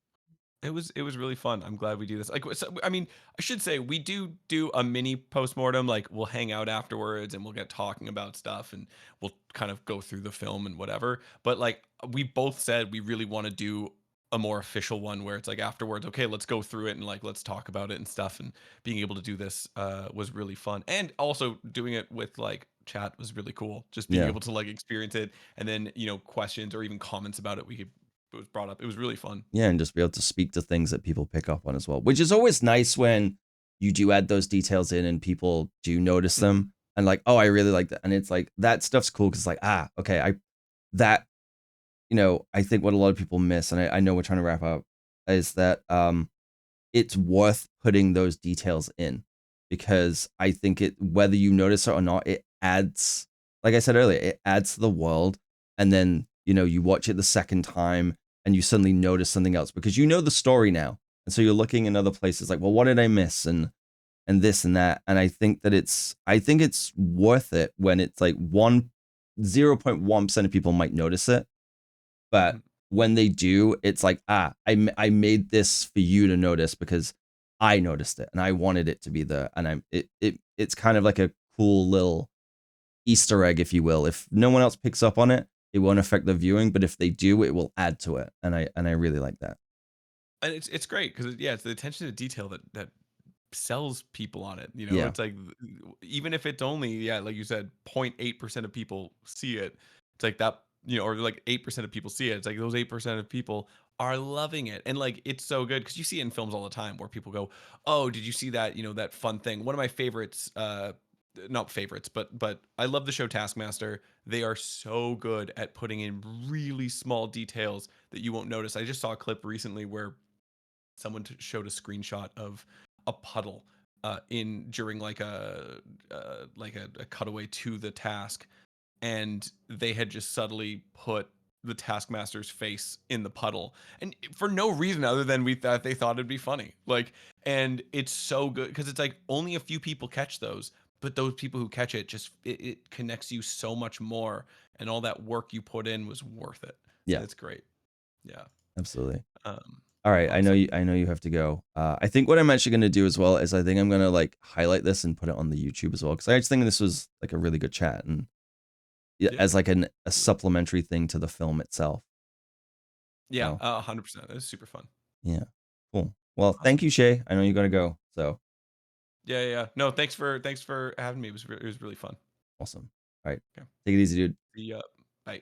It was really fun. I'm glad we do this. Like, so, I mean, I should say we do a mini postmortem. Like, we'll hang out afterwards and we'll get talking about stuff, and we'll kind of go through the film and whatever. But like, we both said we really want to do a more official one where it's like afterwards, okay, let's go through it and like let's talk about it and stuff. And being able to do this was really fun, and also doing it with like chat was really cool. Just being able to like experience it, and then questions or even comments about it it was brought up. It was really fun. Yeah, and just be able to speak to things that people pick up on as well, which is always nice when you do add those details in and people do notice them and like, oh, I really like that. And it's like, that stuff's cool, because like, okay, I think what a lot of people miss, and I know we're trying to wrap up, is that it's worth putting those details in, because I think whether you notice it or not, it adds, like I said earlier, it adds to the world. And then you watch it the second time and you suddenly notice something else, because the story now, and so you're looking in other places like, well, what did I miss? And and this and that. And I think it's worth it when it's like 0.1% of people might notice it, but when they do, it's like, I made this for you to notice because I noticed it and I wanted it to be there. And it's kind of like a cool little Easter egg, if you will. If no one else picks up on it, it won't affect the viewing, but if they do, it will add to it. And I really like that. And it's great because it's the attention to detail that sells people on it. You know, Yeah. it's like even if it's only like you said, 0.8% of people see it. It's like that, or like 8% of people see it. It's like those 8% of people are loving it, and like it's so good because you see it in films all the time where people go, "Oh, did you see that? That fun thing." One of my favorites, not favorites, but I love the show Taskmaster. They are so good at putting in really small details that you won't notice. I just saw a clip recently where someone showed a screenshot of a puddle during like a cutaway to the task, and they had just subtly put the taskmaster's face in the puddle, and for no reason other than they thought it'd be funny. Like, and it's so good because it's like only a few people catch those, but those people who catch it just it connects you so much more, and all that work you put in was worth it. Yeah, it's great. Yeah, absolutely. All right, awesome. I know you have to go. I think what I'm actually going to do as well is I think I'm going to like highlight this and put it on the YouTube as well, because I just think this was like a really good chat and as like a supplementary thing to the film itself. Yeah, 100%. It was super fun. Yeah, cool. Well, thank you, Shay. I know you got to go. So yeah. No, thanks for having me. It was really fun. Awesome. All right, take it easy, dude. See ya. Bye.